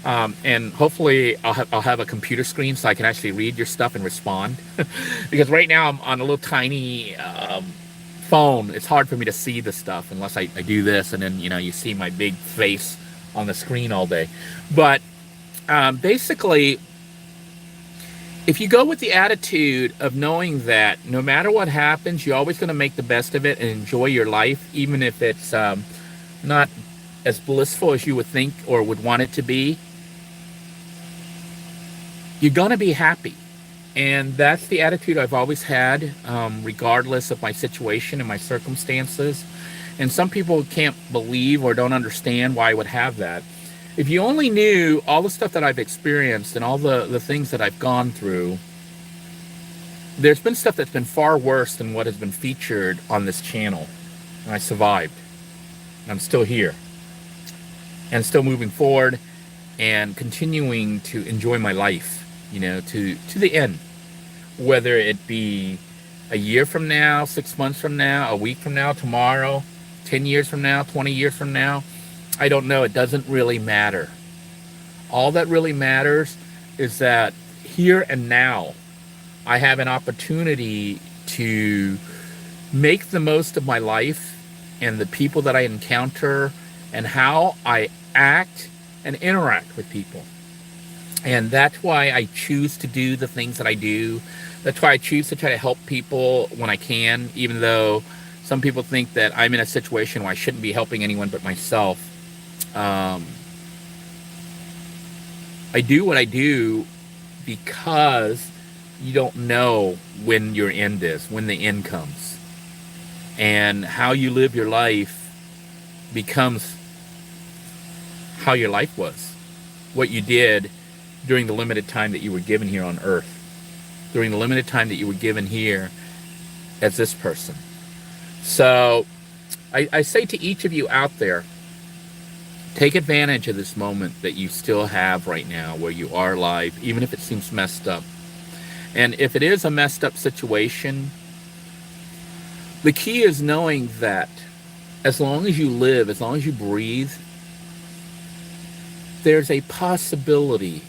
And hopefully I'll have a computer screen so I can actually read your stuff and respond. Because right now I'm on a little tiny phone. It's hard for me to see the stuff unless I do this, and then, you know, you see my big face on the screen all day. But basically, if you go with the attitude of knowing that no matter what happens, you're always going to make the best of it and enjoy your life, even if it's not as blissful as you would think or would want it to be, you're going to be happy. And that's the attitude I've always had, regardless of my situation and my circumstances. And some people can't believe or don't understand why I would have that. If you only knew all the stuff that I've experienced and all the things that I've gone through, There's been stuff that's been far worse than what has been featured on this channel. And I survived. And I'm still here. And still moving forward and continuing to enjoy my life, to the end. Whether it be a year from now, 6 months from now, a week from now, tomorrow, 10 years from now, 20 years from now, I don't know. It doesn't really matter. All that really matters is that here and now, I have an opportunity to make the most of my life and the people that I encounter and how I act and interact with people. And that's why I choose to do the things that I do. That's why I choose to try to help people when I can, even though some people think that I'm in a situation where I shouldn't be helping anyone but myself. I do what I do because you don't know when your end is, when the end comes. And how you live your life becomes how your life was. What you did during the limited time that you were given here on earth. During the limited time that you were given here as this person. So I say to each of you out there, take advantage of this moment that you still have right now where you are alive, even if it seems messed up. And if it is a messed up situation, the key is knowing that as long as you live, as long as you breathe, there's a possibility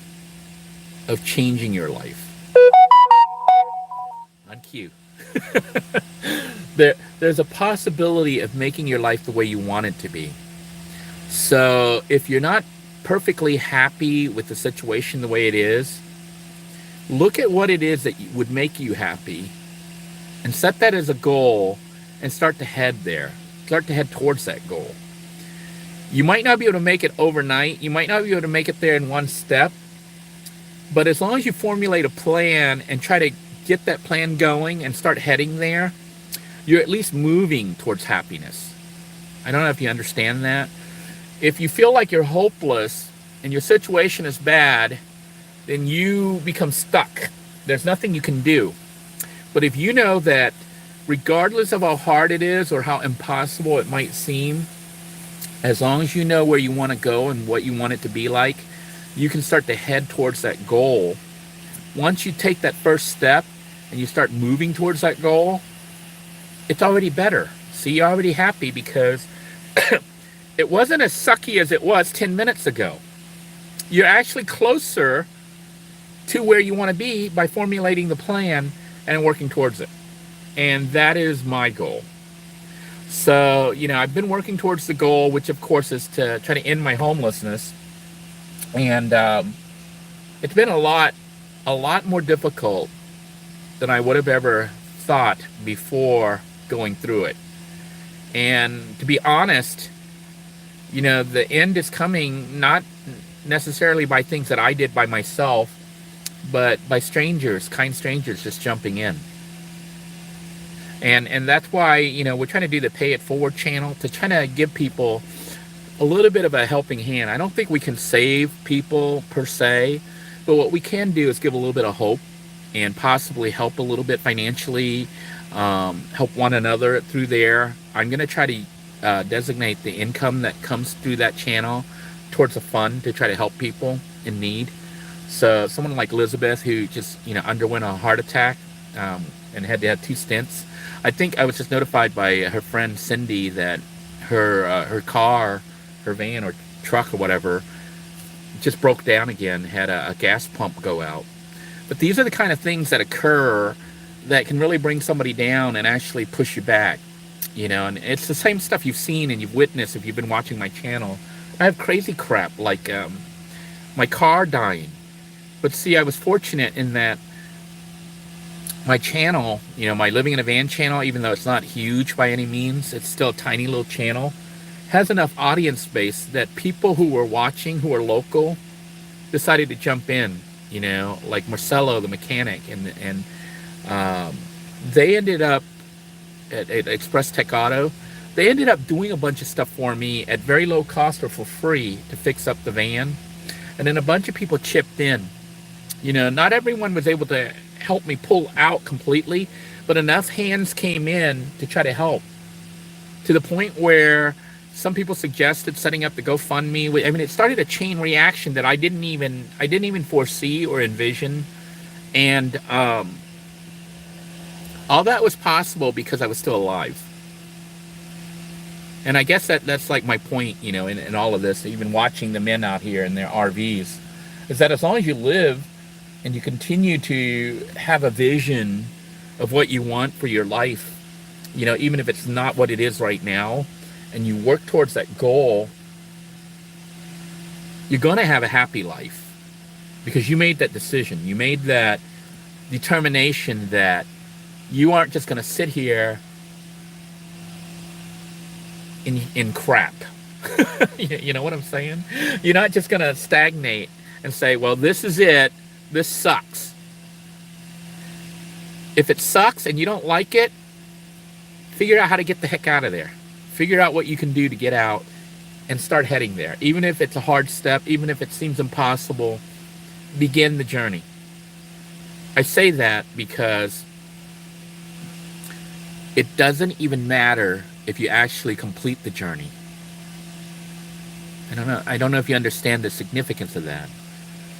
of changing your life. On cue. There's a possibility of making your life the way you want it to be. So if you're not perfectly happy with the situation the way it is, look at what it is that would make you happy and set that as a goal and start to head there. Start to head towards that goal. You might not be able to make it overnight. You might not be able to make it there in one step. But as long as you formulate a plan and try to get that plan going and start heading there, you're at least moving towards happiness. I don't know if you understand that. If you feel like you're hopeless and your situation is bad, then you become stuck. There's nothing you can do. But if you know that regardless of how hard it is or how impossible it might seem, as long as you know where you want to go and what you want it to be like, you can start to head towards that goal. Once you take that first step and you start moving towards that goal, it's already better. See, you're already happy because it wasn't as sucky as it was 10 minutes ago. You're actually closer to where you want to be by formulating the plan and working towards it. And that is my goal. So, I've been working towards the goal, which of course is to try to end my homelessness. And it's been a lot more difficult than I would have ever thought before going through it. And to be honest, the end is coming not necessarily by things that I did by myself, but by strangers, kind strangers just jumping in. And that's why, we're trying to do the Pay It Forward channel to try to give people a little bit of a helping hand. I don't think we can save people per se, but what we can do is give a little bit of hope and possibly help a little bit financially, help one another through there. I'm going to try to designate the income that comes through that channel towards a fund to try to help people in need. So someone like Elizabeth, who just underwent a heart attack and had to have 2 stents. I think I was just notified by her friend Cindy that her car, her van or truck or whatever, just broke down again, had a gas pump go out. But these are the kind of things that occur that can really bring somebody down and actually push you back. And it's the same stuff you've seen and you've witnessed if you've been watching my channel. I have crazy crap like my car dying. But see, I was fortunate in that my channel, my Living in a Van channel, even though it's not huge by any means, it's still a tiny little channel, has enough audience space that people who were watching, who are local, decided to jump in, like Marcelo, the mechanic, and they ended up at Express Tech Auto, they ended up doing a bunch of stuff for me at very low cost or for free to fix up the van. And then a bunch of people chipped in. Not everyone was able to help me pull out completely, but enough hands came in to try to help, to the point where some people suggested setting up the GoFundMe. I mean, it started a chain reaction that I didn't even foresee or envision, and all that was possible because I was still alive. And I guess that's like my point, in all of this, even watching the men out here in their RVs, is that as long as you live and you continue to have a vision of what you want for your life, even if it's not what it is right now, and you work towards that goal, you're going to have a happy life because you made that decision. You made that determination that you aren't just going to sit here in crap. You know what I'm saying? You're not just going to stagnate and say, well, this is it. This sucks. If it sucks and you don't like it, figure out how to get the heck out of there. Figure out what you can do to get out and start heading there. Even if it's a hard step, even if it seems impossible, begin the journey. I say that because it doesn't even matter if you actually complete the journey. I don't know if you understand the significance of that.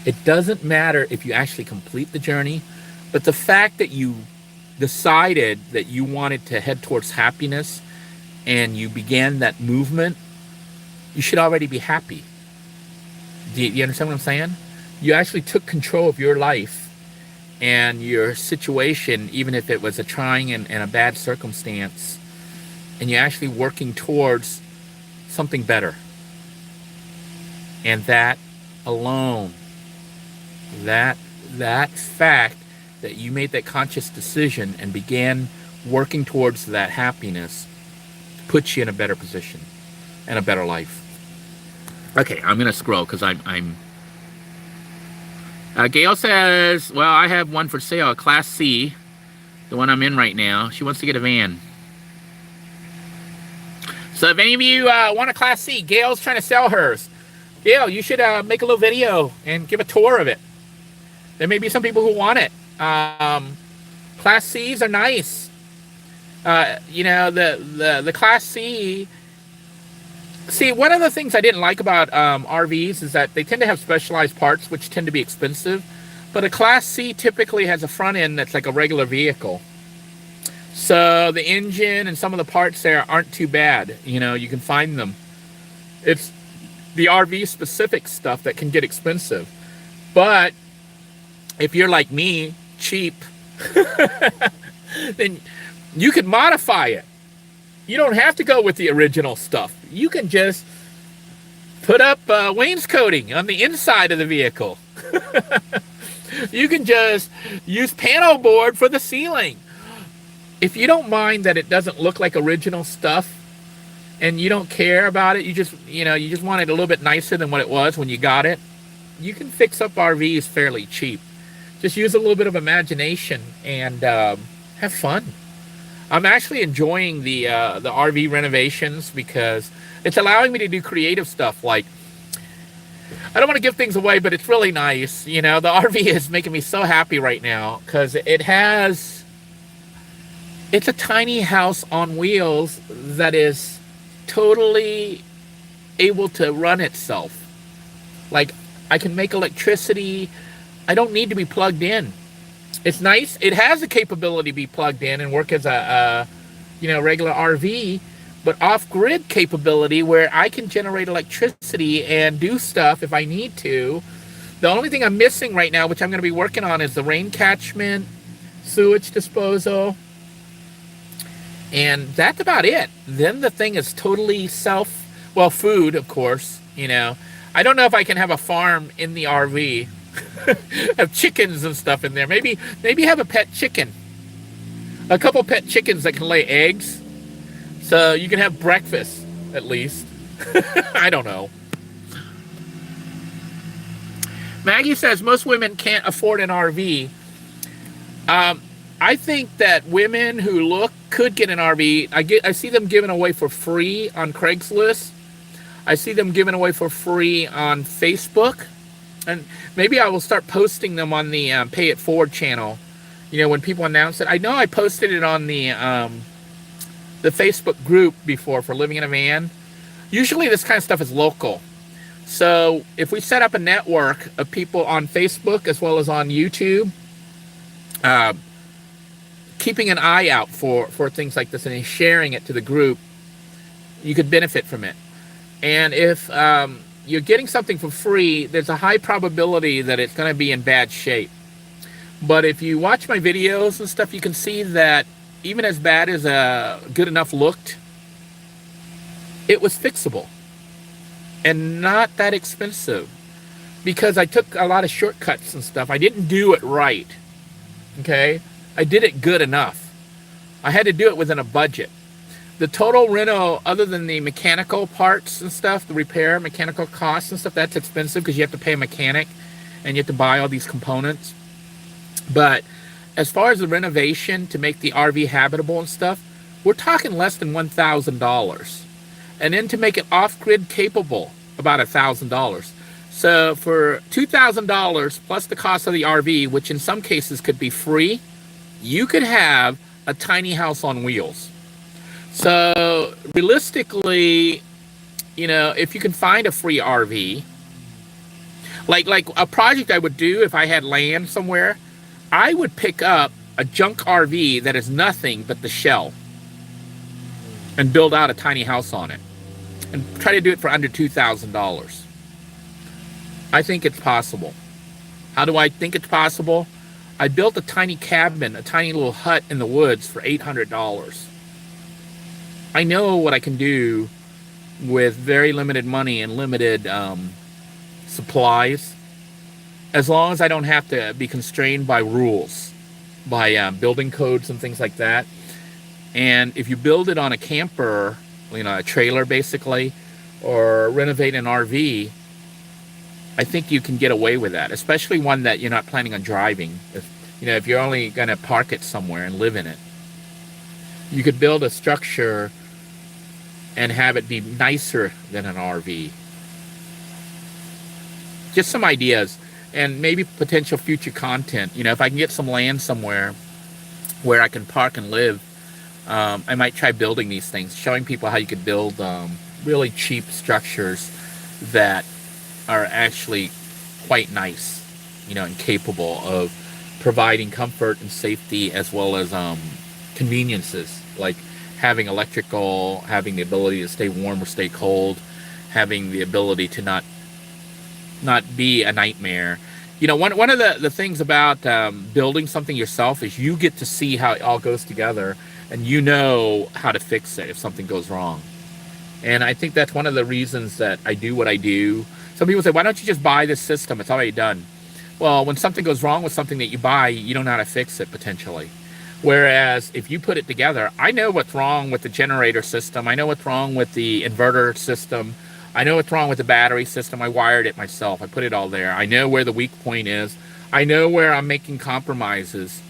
It doesn't matter if you actually complete the journey, but the fact that you decided that you wanted to head towards happiness and you began that movement, you should already be happy. Do you understand what I'm saying? You actually took control of your life and your situation, even if it was a trying and a bad circumstance, and you're actually working towards something better. And that alone, that fact that you made that conscious decision and began working towards that happiness puts you in a better position and a better life. Okay, I'm gonna scroll because I'm Gail says, well, I have one for sale, a Class C, the one I'm in right now. She wants to get a van. So if any of you want a Class C, Gail's trying to sell hers. Gail, you should make a little video and give a tour of it. There may be some people who want it. Class C's are nice. The Class C. See, one of the things I didn't like about RVs is that they tend to have specialized parts, which tend to be expensive. But a Class C typically has a front end that's like a regular vehicle. So the engine and some of the parts there aren't too bad. You can find them. It's the RV specific stuff that can get expensive. But if you're like me, cheap, then you could modify it. You don't have to go with the original stuff. You can just put up wainscoting on the inside of the vehicle. You can just use panel board for the ceiling. If you don't mind that it doesn't look like original stuff and you don't care about it, you just want it a little bit nicer than what it was when you got it, you can fix up RVs fairly cheap. Just use a little bit of imagination and have fun. I'm actually enjoying the RV renovations because it's allowing me to do creative stuff. Like, I don't want to give things away, but it's really nice. The RV is making me so happy right now because it's a tiny house on wheels that is totally able to run itself. Like, I can make electricity. I don't need to be plugged in. It's nice. It has the capability to be plugged in and work as a regular RV, but off-grid capability where I can generate electricity and do stuff if I need to. The only thing I'm missing right now, which I'm going to be working on, is the rain catchment, sewage disposal, and that's about it. Then the thing is totally food, of course. I don't know if I can have a farm in the RV. Have chickens and stuff in there. Maybe have a pet chicken. A couple pet chickens that can lay eggs. So you can have breakfast, at least. I don't know. Maggie says most women can't afford an RV. I think that women who could get an RV. I see them given away for free on Craigslist. I see them given away for free on Facebook. And maybe I will start posting them on the Pay It Forward channel You know, when people announce it, I know I posted it on the Facebook group before for living in a van. Usually this kind of stuff is local. So if we set up a network of people on Facebook as well as on YouTube, uh, keeping an eye out for things like this and sharing it to the group, you could benefit from it. And if you're getting something for free, there's a high probability that it's going to be in bad shape. But if you watch my videos and stuff, you can see that even as bad as good enough looked, it was fixable and not that expensive, because I took a lot of shortcuts and stuff. I didn't do it right. Okay? I did it good enough. I had to do it within a budget. The total reno, other than the mechanical parts and stuff, the repair, mechanical costs and stuff, that's expensive because you have to pay a mechanic and you have to buy all these components. But as far as the renovation to make the RV habitable and stuff, we're talking less than $1,000. And then to make it off-grid capable, about $1,000. So for $2,000 plus the cost of the RV, which in some cases could be free, you could have a tiny house on wheels. So realistically, you know, if you can find a free RV, like a project I would do if I had land somewhere, I would pick up a junk RV that is nothing but the shell and build out a tiny house on it and try to do it for under $2,000. I think it's possible. How do I think it's possible? I built a tiny cabin, a tiny little hut in the woods for $800. I know what I can do with very limited money and limited supplies, as long as I don't have to be constrained by rules, by building codes and things like that. And if you build it on a camper, you know, a trailer basically, or renovate an RV, I think you can get away with that, especially one that you're not planning on driving. If you're only going to park it somewhere and live in it, you could build a structure and have it be nicer than an RV. Just some ideas and maybe potential future content. You know, if I can get some land somewhere where I can park and live, I might try building these things, showing people how you could build really cheap structures that are actually quite nice, you know, and capable of providing comfort and safety as well as conveniences, like having electrical, having the ability to stay warm or stay cold, having the ability to not be a nightmare. You know, one of the things about building something yourself is you get to see how it all goes together, and you know how to fix it if something goes wrong. And I think that's one of the reasons that I do what I do. Some people say, why don't you just buy this system? It's already done. Well, when something goes wrong with something that you buy, you don't know how to fix it potentially. Whereas if you put it together, I know what's wrong with the generator system. I know what's wrong with the inverter system. I know what's wrong with the battery system. I wired it myself. I put it all there. I know where the weak point is. I know where I'm making compromises,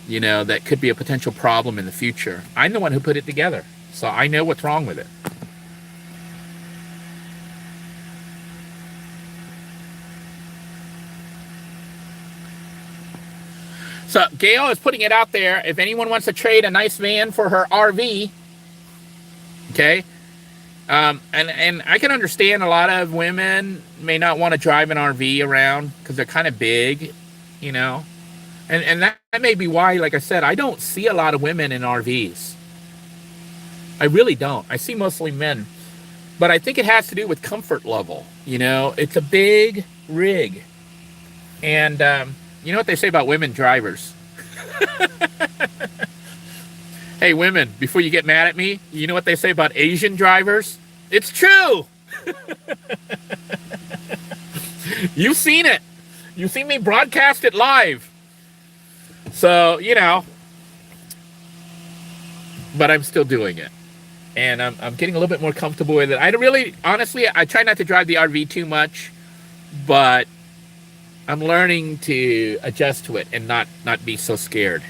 you know, that could be a potential problem in the future. I'm the one who put it together, so I know what's wrong with it. So Gail is putting it out there. If anyone wants to trade a nice van for her RV, okay? And I can understand a lot of women may not want to drive an RV around because they're kind of big, you know? And that may be why, like I said, I don't see a lot of women in RVs. I really don't. I see mostly men. But I think it has to do with comfort level, you know? It's a big rig. And you know what they say about women drivers? Hey, women, before you get mad at me, you know what they say about Asian drivers? It's true! You've seen it. You've seen me broadcast it live. So, you know, but I'm still doing it. And I'm getting a little bit more comfortable with it. I don't really, honestly, I try not to drive the RV too much, but I'm learning to adjust to it and not be so scared.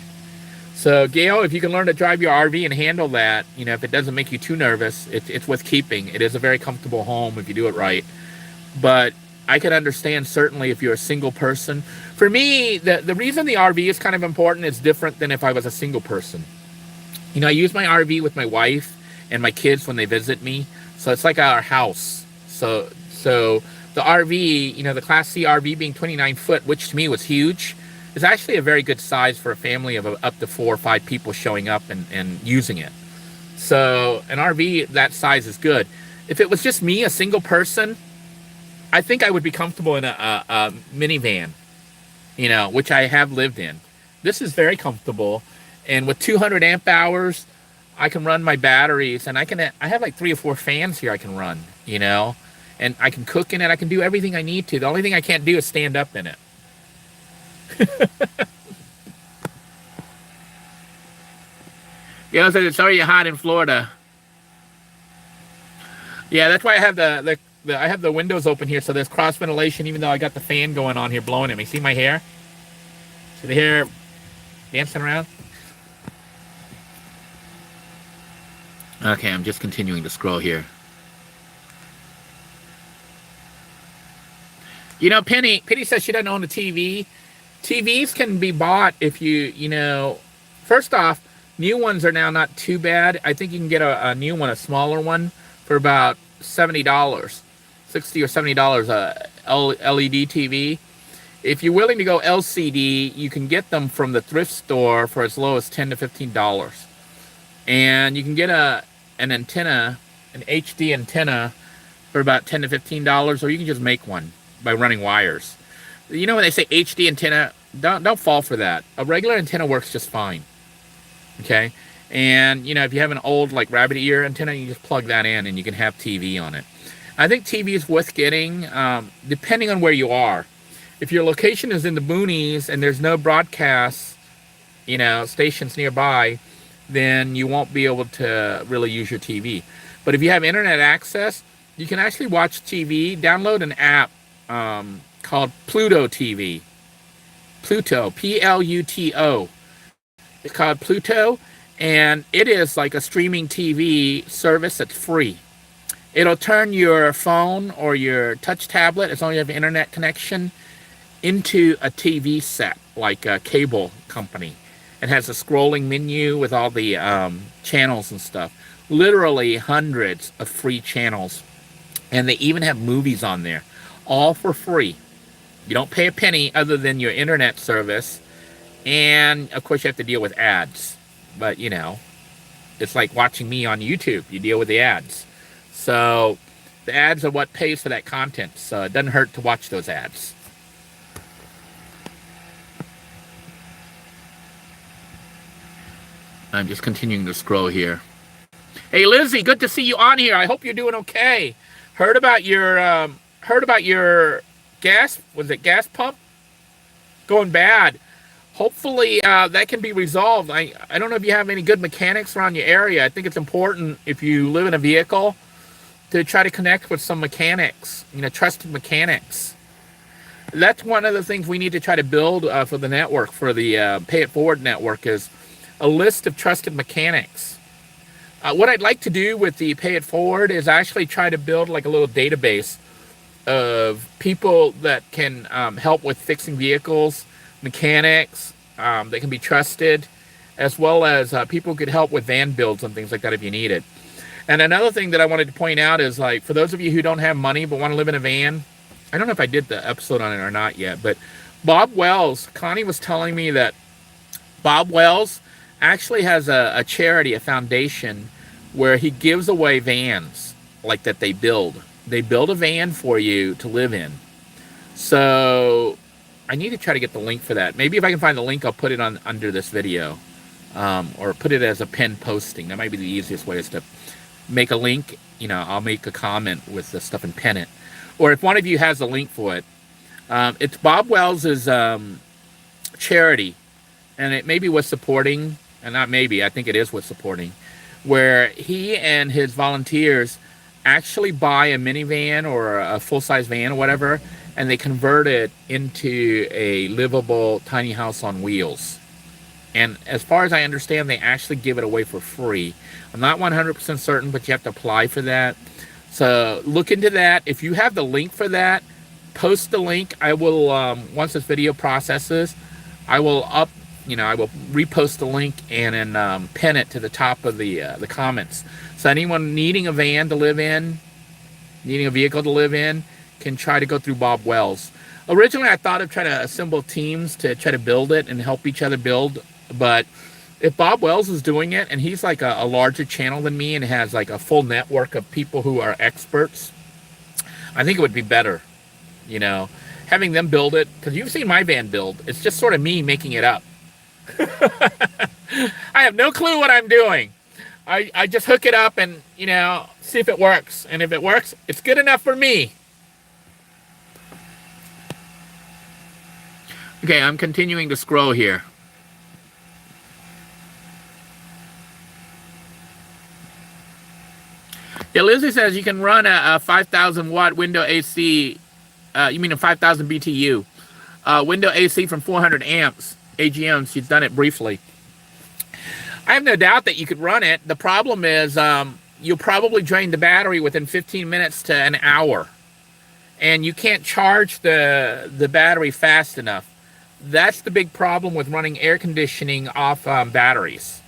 So, Gail, if you can learn to drive your RV and handle that, you know, if it doesn't make you too nervous, it's worth keeping. It is a very comfortable home if you do it right. But I can understand certainly if you're a single person. For me, the reason the RV is kind of important is different than if I was a single person. You know, I use my RV with my wife and my kids when they visit me, so it's like our house. So the RV, you know, the Class C RV being 29 foot, which to me was huge, is actually a very good size for a family of up to 4 or 5 people showing up and using it. So an RV that size is good. If it was just me, a single person, I think I would be comfortable in a minivan, you know, which I have lived in. This is very comfortable, and with 200 amp hours, I can run my batteries, and I have like 3 or 4 fans here I can run, you know, and I can cook in it. I can do everything I need to. The only thing I can't do is stand up in it. Yeah, it's already hot in Florida. Yeah, that's why I have I have the windows open here, so there's cross ventilation, even though I got the fan going on here blowing at me. See my hair? See the hair dancing around? Okay, I'm just continuing to scroll here. You know, Penny says she doesn't own a TV. TVs can be bought if you know, first off, new ones are now not too bad. I think you can get a new one, a smaller one, for about $70, $60 or $70 a LED TV. If you're willing to go LCD, you can get them from the thrift store for as low as $10 to $15. And you can get an antenna, an HD antenna, for about $10 to $15, or you can just make one by running wires. You know when they say HD antenna, don't fall for that. A regular antenna works just fine. Okay? And, you know, if you have an old, like, rabbit ear antenna, you just plug that in and you can have TV on it. I think TV is worth getting, depending on where you are. If your location is in the boonies and there's no broadcast, you know, stations nearby, then you won't be able to really use your TV. But if you have internet access, you can actually watch TV. Download an app called Pluto TV. Pluto, Pluto. It's called Pluto, and it is like a streaming TV service that's free. It'll turn your phone or your touch tablet, as long as you have an internet connection, into a TV set, like a cable company. It has a scrolling menu with all the channels and stuff. Literally hundreds of free channels. And they even have movies on there, all for free. You don't pay a penny other than your internet service. And, of course, you have to deal with ads. But, you know, it's like watching me on YouTube. You deal with the ads. So the ads are what pays for that content. So it doesn't hurt to watch those ads. I'm just continuing to scroll here. Hey, Lizzie, good to see you on here. I hope you're doing okay. Heard about your gas, was it gas pump? Going bad. Hopefully that can be resolved. I don't know if you have any good mechanics around your area. I think it's important, if you live in a vehicle, to try to connect with some mechanics, you know, trusted mechanics. That's one of the things we need to try to build for the network, for the Pay It Forward network, is a list of trusted mechanics. What I'd like to do with the Pay It Forward is actually try to build like a little database of people that can help with fixing vehicles, mechanics that can be trusted, as well as people who could help with van builds and things like that if you need it. And another thing that I wanted to point out is, like, for those of you who don't have money but want to live in a van, I don't know if I did the episode on it or not yet, but Bob Wells, Connie was telling me that Bob Wells actually has a charity, a foundation, where he gives away vans like that they build. They build a van for you to live in. So I need to try to get the link for that. Maybe if I can find the link, I'll put it on under this video, or put it as a pinned posting. That might be the easiest way, is to make a link. You know, I'll make a comment with the stuff and pin it. Or if one of you has a link for it, it's Bob Wells's charity, and it maybe was supporting, and not maybe, I think it is what's supporting, where he and his volunteers actually buy a minivan or a full-size van or whatever, and they convert it into a livable tiny house on wheels. And as far as I understand, they actually give it away for free. I'm not 100% certain, but you have to apply for that. So look into that. If you have the link for that, post the link. I will, once this video processes, I will I will repost the link and then pin it to the top of the comments. So anyone needing a van to live in, needing a vehicle to live in, can try to go through Bob Wells. Originally, I thought of trying to assemble teams to try to build it and help each other build, but if Bob Wells is doing it, and he's like a larger channel than me and has like a full network of people who are experts, I think it would be better, having them build it, because you've seen my van build. It's just sort of me making it up. I have no clue what I'm doing. I just hook it up and, see if it works. And if it works, it's good enough for me. Okay, I'm continuing to scroll here. Yeah, Lizzie says you can run a 5,000 watt window AC. You mean a 5,000 BTU window AC from 400 amps AGM. She's done it briefly. I have no doubt that you could run it. The problem is you'll probably drain the battery within 15 minutes to an hour, and you can't charge the battery fast enough. That's the big problem with running air conditioning off batteries.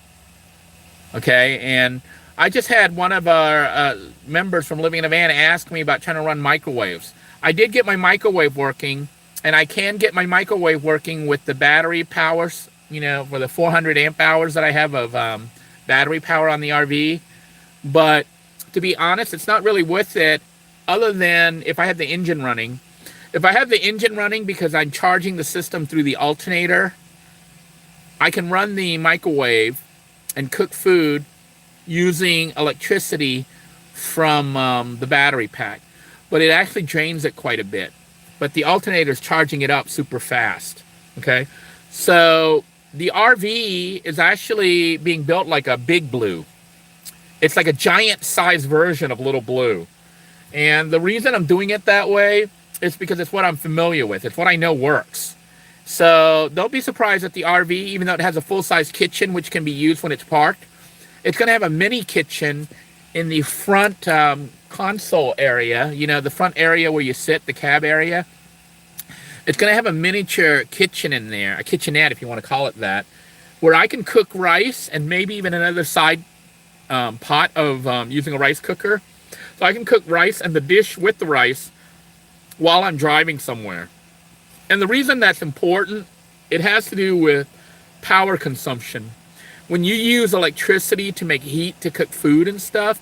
Okay, and I just had one of our members from Living in a Van ask me about trying to run microwaves. I did get my microwave working, and I can get my microwave working with the battery powers, for the 400 amp hours that I have of battery power on the RV. But to be honest, it's not really worth it, other than if I had the engine running. If I have the engine running because I'm charging the system through the alternator, I can run the microwave and cook food using electricity from the battery pack. But it actually drains it quite a bit. But the alternator is charging it up super fast. Okay? So the RV is actually being built like a Big Blue. It's like a giant size version of Little Blue. And the reason I'm doing it that way is because it's what I'm familiar with. It's what I know works. So don't be surprised at the RV, even though it has a full-size kitchen, which can be used when it's parked. It's going to have a mini kitchen in the front console area, the front area where you sit, the cab area. It's going to have a miniature kitchen in there, a kitchenette if you want to call it that, where I can cook rice and maybe even another side pot of using a rice cooker. So I can cook rice and the dish with the rice while I'm driving somewhere. And the reason that's important, it has to do with power consumption. When you use electricity to make heat to cook food and stuff,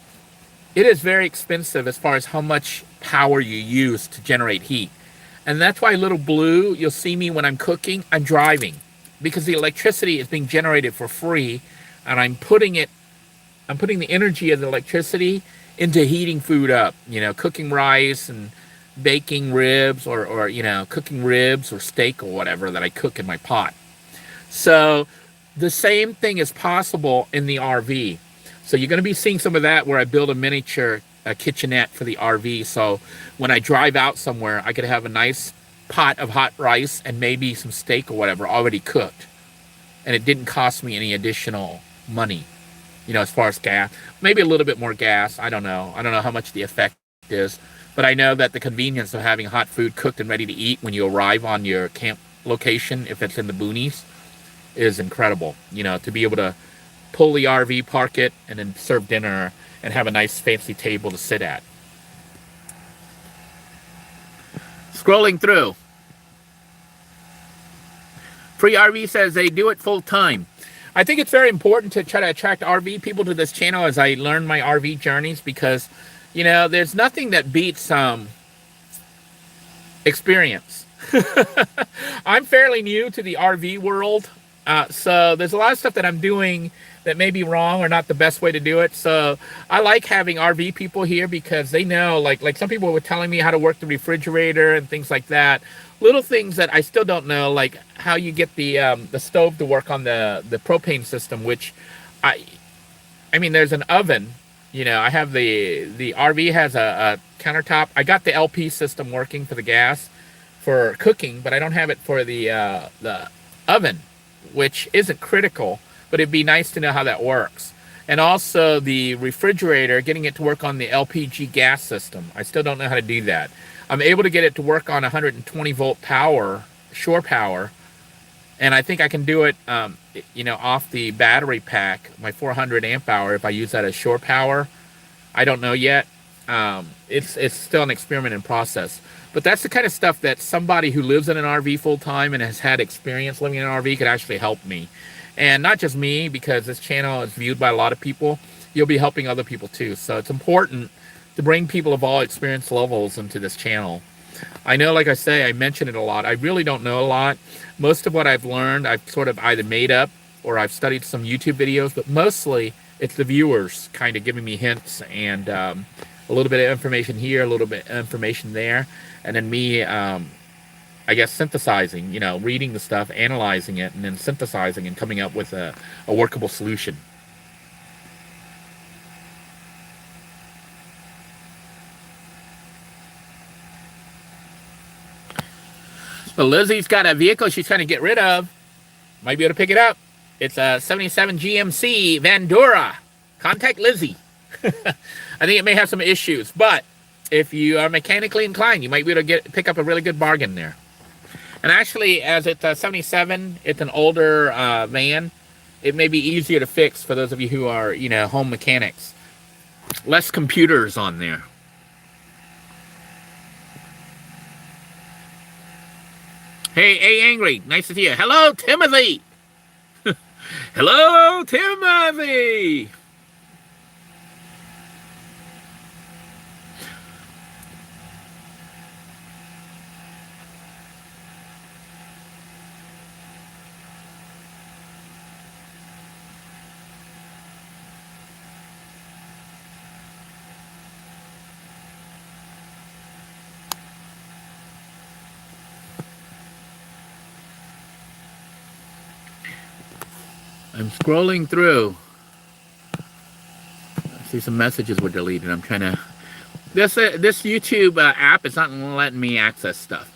it is very expensive as far as how much power you use to generate heat. And that's why Little Blue, you'll see me when I'm cooking, I'm driving. Because the electricity is being generated for free, and I'm putting the energy of the electricity into heating food up. Cooking rice and baking ribs or cooking ribs or steak or whatever that I cook in my pot. So the same thing is possible in the RV. So you're going to be seeing some of that where I build a miniature kitchenette for the RV. So when I drive out somewhere, I could have a nice pot of hot rice and maybe some steak or whatever already cooked. And it didn't cost me any additional money, as far as gas. Maybe a little bit more gas. I don't know. I don't know how much the effect is. But I know that the convenience of having hot food cooked and ready to eat when you arrive on your camp location, if it's in the boonies, is incredible. To be able to pull the RV, park it, and then serve dinner and have a nice fancy table to sit at. Scrolling through. Free RV says they do it full time. I think it's very important to try to attract RV people to this channel as I learn my RV journeys, because there's nothing that beats experience. I'm fairly new to the RV world, so there's a lot of stuff that I'm doing that may be wrong or not the best way to do it. So I like having RV people here because they know, like some people were telling me how to work the refrigerator and things like that. Little things that I still don't know, like how you get the stove to work on the propane system, which I mean, there's an oven. I have the RV has a countertop. I got the LP system working for the gas for cooking, but I don't have it for the oven, which isn't critical, but it'd be nice to know how that works. And also the refrigerator, getting it to work on the LPG gas system. I still don't know how to do that. I'm able to get it to work on 120 volt power, shore power, and I think I can do it, off the battery pack, my 400 amp hour. If I use that as shore power, I don't know yet. It's still an experiment in process. But that's the kind of stuff that somebody who lives in an RV full time and has had experience living in an RV could actually help me. And not just me, because this channel is viewed by a lot of people. You'll be helping other people too. So it's important to bring people of all experience levels into this channel. I know, like I say, I mention it a lot. I really don't know a lot. Most of what I've learned, I've sort of either made up or I've studied some YouTube videos, but mostly it's the viewers kind of giving me hints and a little bit of information here, a little bit of information there, and then me, I guess, synthesizing, reading the stuff, analyzing it, and then synthesizing and coming up with a workable solution. But Lizzie's got a vehicle she's trying to get rid of. Might be able to pick it up. It's a 77 GMC Vandura. Contact Lizzie. I think it may have some issues, but if you are mechanically inclined, you might be able to pick up a really good bargain there. And actually, as it's a 77, it's an older van. It may be easier to fix for those of you who are, home mechanics. Less computers on there. Hey, Angry, nice to see you. Hello, Timothy. Hello, Timothy. I'm scrolling through. I see some messages were deleted. I'm trying to... This YouTube app is not letting me access stuff.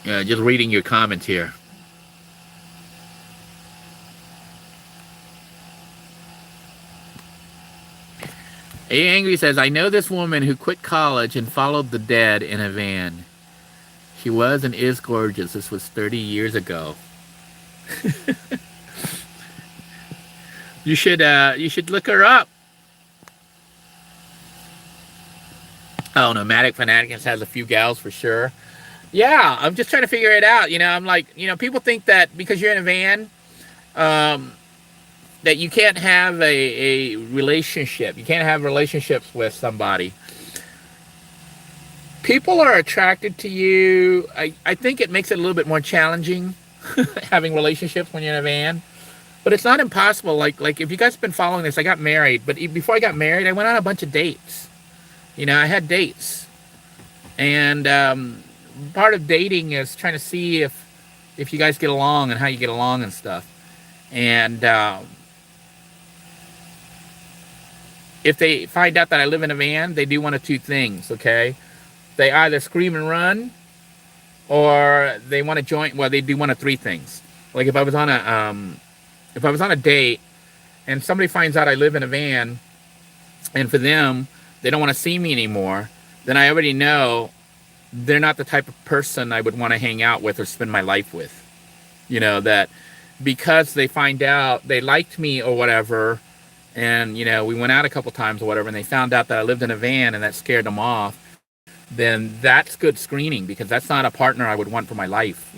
Yeah, just reading your comments here. A Angry says, I know this woman who quit college and followed the dead in a van. She was and is gorgeous. This was 30 years ago. You should look her up. Oh, Nomadic Fanaticus has a few gals for sure. Yeah, I'm just trying to figure it out. I'm like, people think that because you're in a van, that you can't have a relationship. You can't have relationships with somebody. People are attracted to you. I think it makes it a little bit more challenging having relationships when you're in a van. But it's not impossible. Like if you guys have been following this, I got married. But before I got married, I went on a bunch of dates. I had dates. And part of dating is trying to see if you guys get along and how you get along and stuff. And if they find out that I live in a van, they do one of two things, okay? They either scream and run, or they want to join. Well, they do one of three things. Like if I was on a date, and somebody finds out I live in a van, and for them, they don't want to see me anymore, then I already know they're not the type of person I would want to hang out with or spend my life with. That because they find out they liked me or whatever, and we went out a couple times or whatever, and they found out that I lived in a van and that scared them off, then that's good screening, because that's not a partner I would want for my life.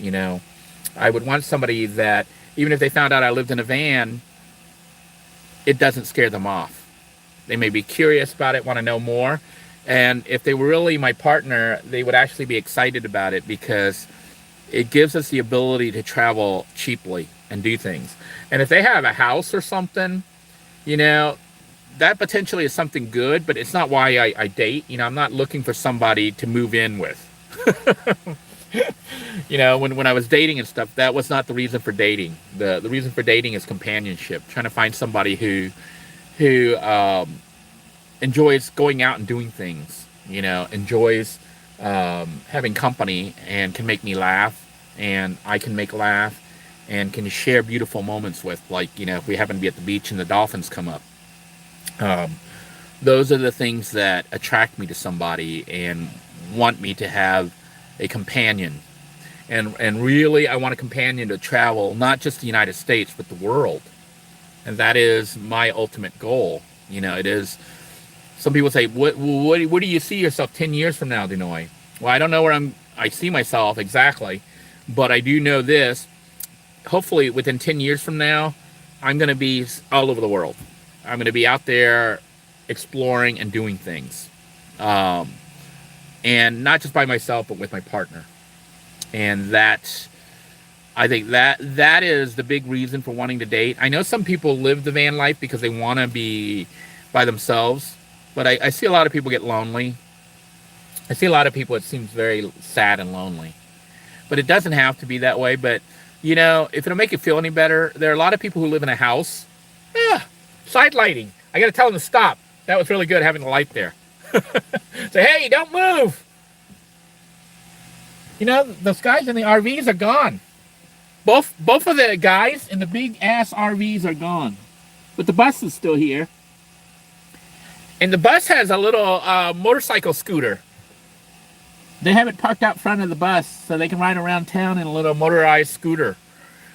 I would want somebody that, even if they found out I lived in a van, it doesn't scare them off. They may be curious about it, want to know more. And if they were really my partner, they would actually be excited about it, because it gives us the ability to travel cheaply and do things. And if they have a house or something, that potentially is something good, but it's not why I date. I'm not looking for somebody to move in with. When I was dating and stuff, that was not the reason for dating. The reason for dating is companionship, trying to find somebody who enjoys going out and doing things, enjoys having company and can make me laugh, and I can make laugh, and can share beautiful moments with, like, if we happen to be at the beach and the dolphins come up. Those are the things that attract me to somebody and want me to have a companion. And really, I want a companion to travel not just the United States, but the world. And that is my ultimate goal. It is. Some people say, what do you see yourself 10 years from now, Denoy? Well, I don't know where I see myself exactly, but I do know this. Hopefully, within 10 years from now, I'm going to be all over the world. I'm going to be out there exploring and doing things. And not just by myself, but with my partner. And I think that is the big reason for wanting to date. I know some people live the van life because they want to be by themselves, but I see a lot of people get lonely. I see a lot of people, it seems very sad and lonely. But it doesn't have to be that way. But, if it'll make you feel any better, there are a lot of people who live in a house. Side lighting. I got to tell them to stop. That was really good having the light there. Say, hey, don't move. Those guys in the RVs are gone. Both of the guys in the big ass RVs are gone. But the bus is still here. And the bus has a little motorcycle scooter. They have it parked out front of the bus so they can ride around town in a little motorized scooter.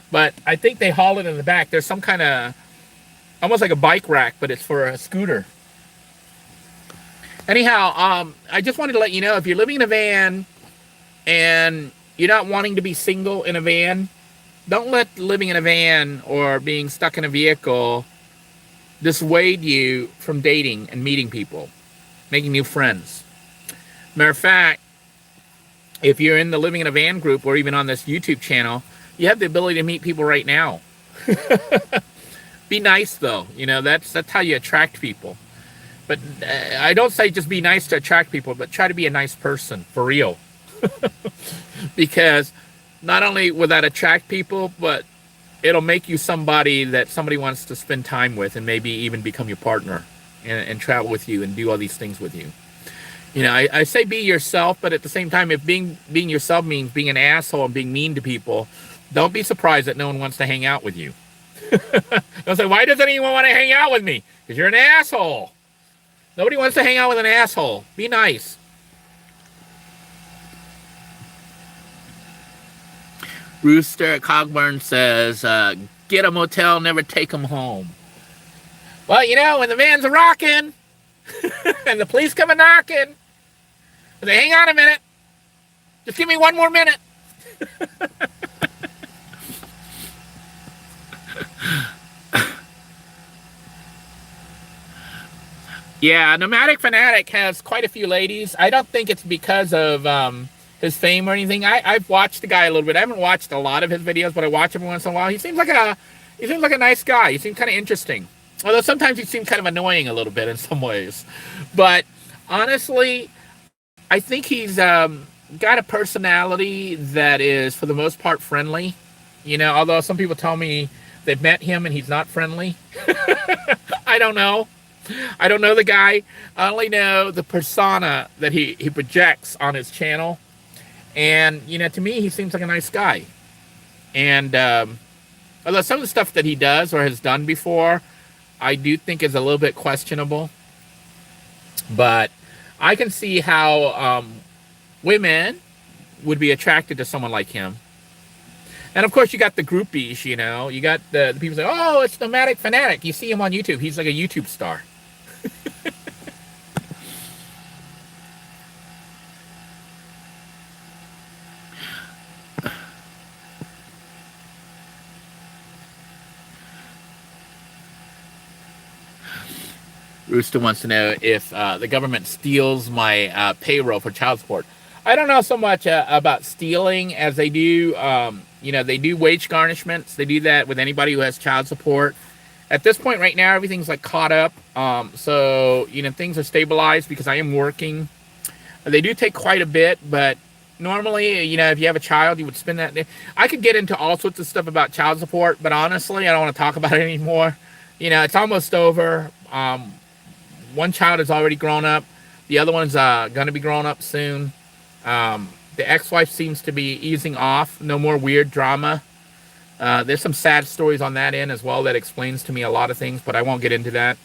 But I think they haul it in the back. There's some kind of, almost like a bike rack, but it's for a scooter. Anyhow, I just wanted to let you know, if you're living in a van and you're not wanting to be single in a van, don't let living in a van or being stuck in a vehicle dissuade you from dating and meeting people, making new friends. Matter of fact, if you're in the Living in a Van group or even on this YouTube channel, you have the ability to meet people right now. Be nice, though. That's how you attract people. But I don't say just be nice to attract people, but try to be a nice person, for real. Because not only will that attract people, but it'll make you somebody that somebody wants to spend time with and maybe even become your partner and travel with you and do all these things with you. I say be yourself, but at the same time, if being yourself means being an asshole and being mean to people, don't be surprised that no one wants to hang out with you. Don't say, why doesn't anyone want to hang out with me? Because you're an asshole. Nobody wants to hang out with an asshole. Be nice. Rooster Cogburn says, get a motel, never take them home. Well, when the van's a rocking and the police come a knocking, they hang on a minute. Just give me one more minute. Yeah, Nomadic Fanatic has quite a few ladies. I don't think it's because of his fame or anything. I've watched the guy a little bit. I haven't watched a lot of his videos, but I watch him once in a while. He seems like a nice guy. He seems kind of interesting. Although sometimes he seems kind of annoying a little bit in some ways. But honestly, I think he's got a personality that is, for the most part, friendly. Although some people tell me they've met him and he's not friendly. I don't know. I don't know the guy. I only know the persona that he projects on his channel. And, to me, he seems like a nice guy. And although some of the stuff that he does or has done before, I do think is a little bit questionable. But I can see how women would be attracted to someone like him. And of course, you got the groupies, you got the people say, oh, it's Nomadic Fanatic. You see him on YouTube. He's like a YouTube star. Rooster wants to know if the government steals my payroll for child support. I don't know so much about stealing as they do, they do wage garnishments. They do that with anybody who has child support. At this point right now, everything's like caught up. So, things are stabilized because I am working. They do take quite a bit, but normally, if you have a child, you would spend that. I could get into all sorts of stuff about child support, but honestly, I don't want to talk about it anymore. It's almost over. One child is already grown up. The other one's going to be grown up soon. The ex-wife seems to be easing off. No more weird drama. There's some sad stories on that end as well that explains to me a lot of things, but I won't get into that.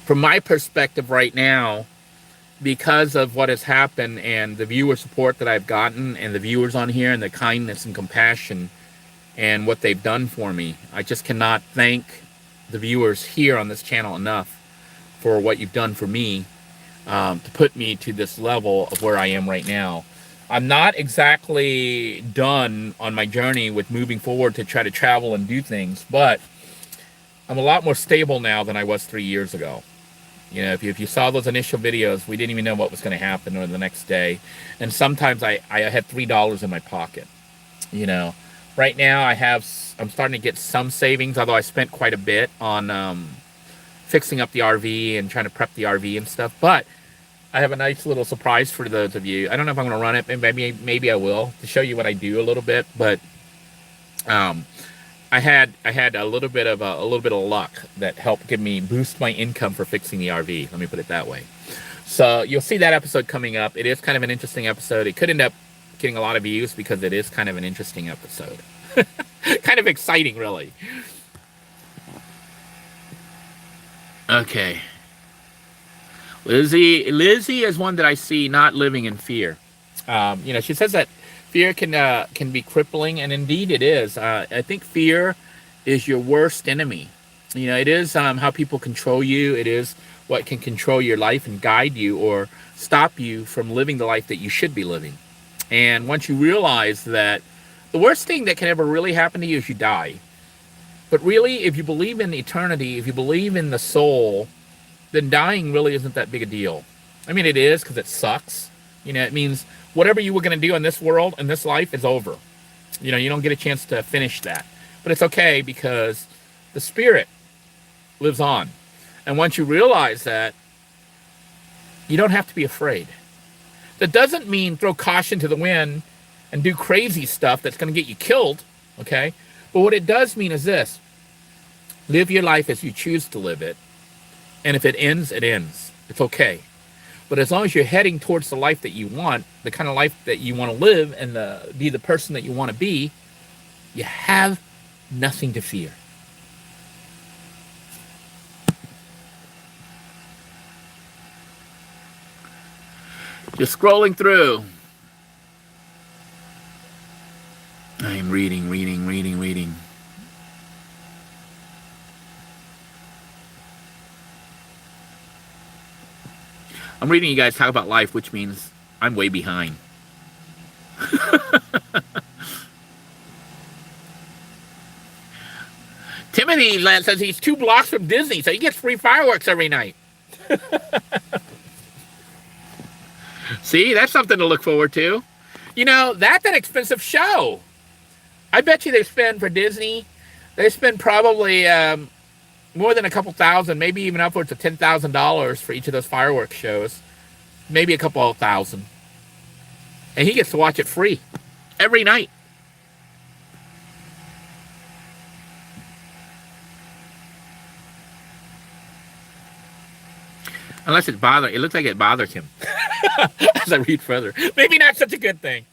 From my perspective right now, because of what has happened and the viewer support that I've gotten and the viewers on here and the kindness and compassion and what they've done for me, I just cannot thank the viewers here on this channel enough for what you've done for me, to put me to this level of where I am right now. I'm not exactly done on my journey with moving forward to try to travel and do things, but I'm a lot more stable now than I was 3 years ago. You know, if you saw those initial videos, we didn't even know what was going to happen or the next day. And sometimes I had $3 in my pocket. You know, right now I'm starting to get some savings, although I spent quite a bit on fixing up the RV and trying to prep the RV and stuff. But I have a nice little surprise for those of you. I don't know if I'm going to run it, and maybe I will, to show you what I do a little bit. But I had a little bit of luck that helped boost my income for fixing the RV. Let me put it that way. So you'll see that episode coming up. It is kind of an interesting episode. It could end up getting a lot of views because it is kind of an interesting episode. Kind of exciting, really. Okay. Lizzie is one that I see not living in fear. You know, she says that fear can be crippling, and indeed it is. I think fear is your worst enemy. You know, it is how people control you. It is what can control your life and guide you or stop you from living the life that you should be living. And once you realize that the worst thing that can ever really happen to you is you die. But really, if you believe in eternity, if you believe in the soul, then dying really isn't that big a deal. I mean, it is, because it sucks. You know, it means whatever you were going to do in this world, in this life, is over. You know, you don't get a chance to finish that. But it's okay, because the spirit lives on. And once you realize that, you don't have to be afraid. That doesn't mean throw caution to the wind and do crazy stuff that's going to get you killed, okay? But what it does mean is this: live your life as you choose to live it. And if it ends, it ends. It's okay. But as long as you're heading towards the life that you want, the kind of life that you want to live, and be the person that you want to be, you have nothing to fear. Just scrolling through. I am reading. I'm reading you guys talk about life, which means I'm way behind. Timothy says he's 2 blocks from Disney, so he gets free fireworks every night. See, that's something to look forward to. You know, that's an expensive show. I bet you they spend for Disney, they spend probably more than a couple thousand, maybe even upwards of $10,000 for each of those fireworks shows. Maybe a couple of thousand. And he gets to watch it free every night. Unless it looks like it bothers him as I read further. Maybe not such a good thing.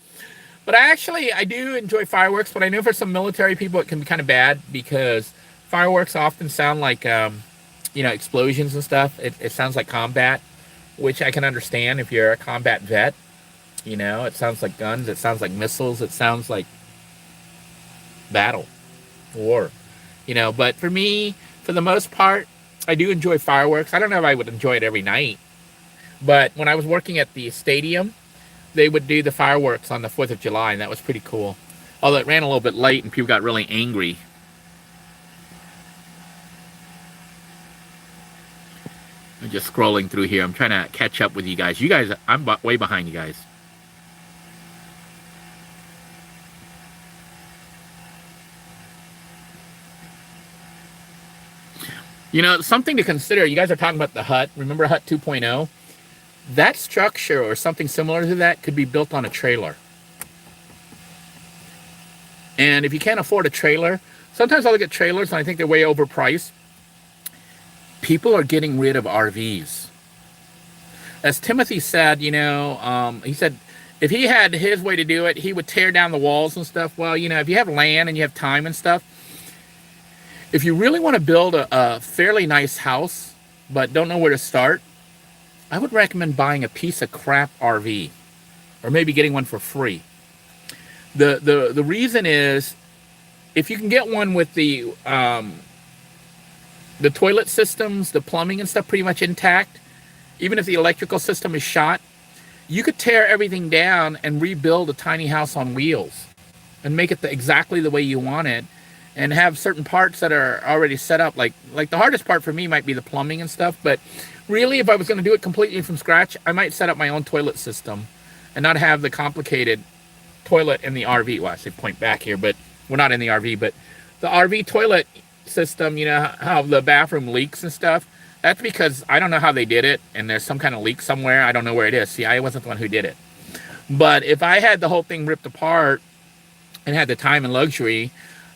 But I do enjoy fireworks, but I know for some military people it can be kind of bad, because fireworks often sound like, you know, explosions and stuff. It sounds like combat, which I can understand if you're a combat vet. You know, it sounds like guns, it sounds like missiles, it sounds like battle, war. You know, but for me, for the most part, I do enjoy fireworks. I don't know if I would enjoy it every night, but when I was working at the stadium, they would do the fireworks on the 4th of July, and that was pretty cool. Although it ran a little bit late and people got really angry. I'm just scrolling through here. I'm trying to catch up with you guys. I'm way behind you guys. You know, something to consider. You guys are talking about the hut. Remember Hut 2.0? That structure or something similar to that could be built on a trailer. And if you can't afford a trailer, sometimes I look at trailers and I think they're way overpriced. People are getting rid of RVs. As Timothy said, you know, he said if he had his way to do it, he would tear down the walls and stuff. Well, you know, if you have land and you have time and stuff, if you really want to build a fairly nice house but don't know where to start, I would recommend buying a piece of crap RV, or maybe getting one for free. The reason is, if you can get one with the toilet systems, the plumbing and stuff pretty much intact, even if the electrical system is shot, you could tear everything down and rebuild a tiny house on wheels and make it exactly the way you want it, and have certain parts that are already set up. Like the hardest part for me might be the plumbing and stuff, but really, if I was going to do it completely from scratch, I might set up my own toilet system and not have the complicated toilet in the RV. Well, I say point back here, but we're not in the RV, but the RV toilet system, you know how the bathroom leaks and stuff? That's because I don't know how they did it, and there's some kind of leak somewhere. I don't know where it is. See, I wasn't the one who did it. But if I had the whole thing ripped apart and had the time and luxury,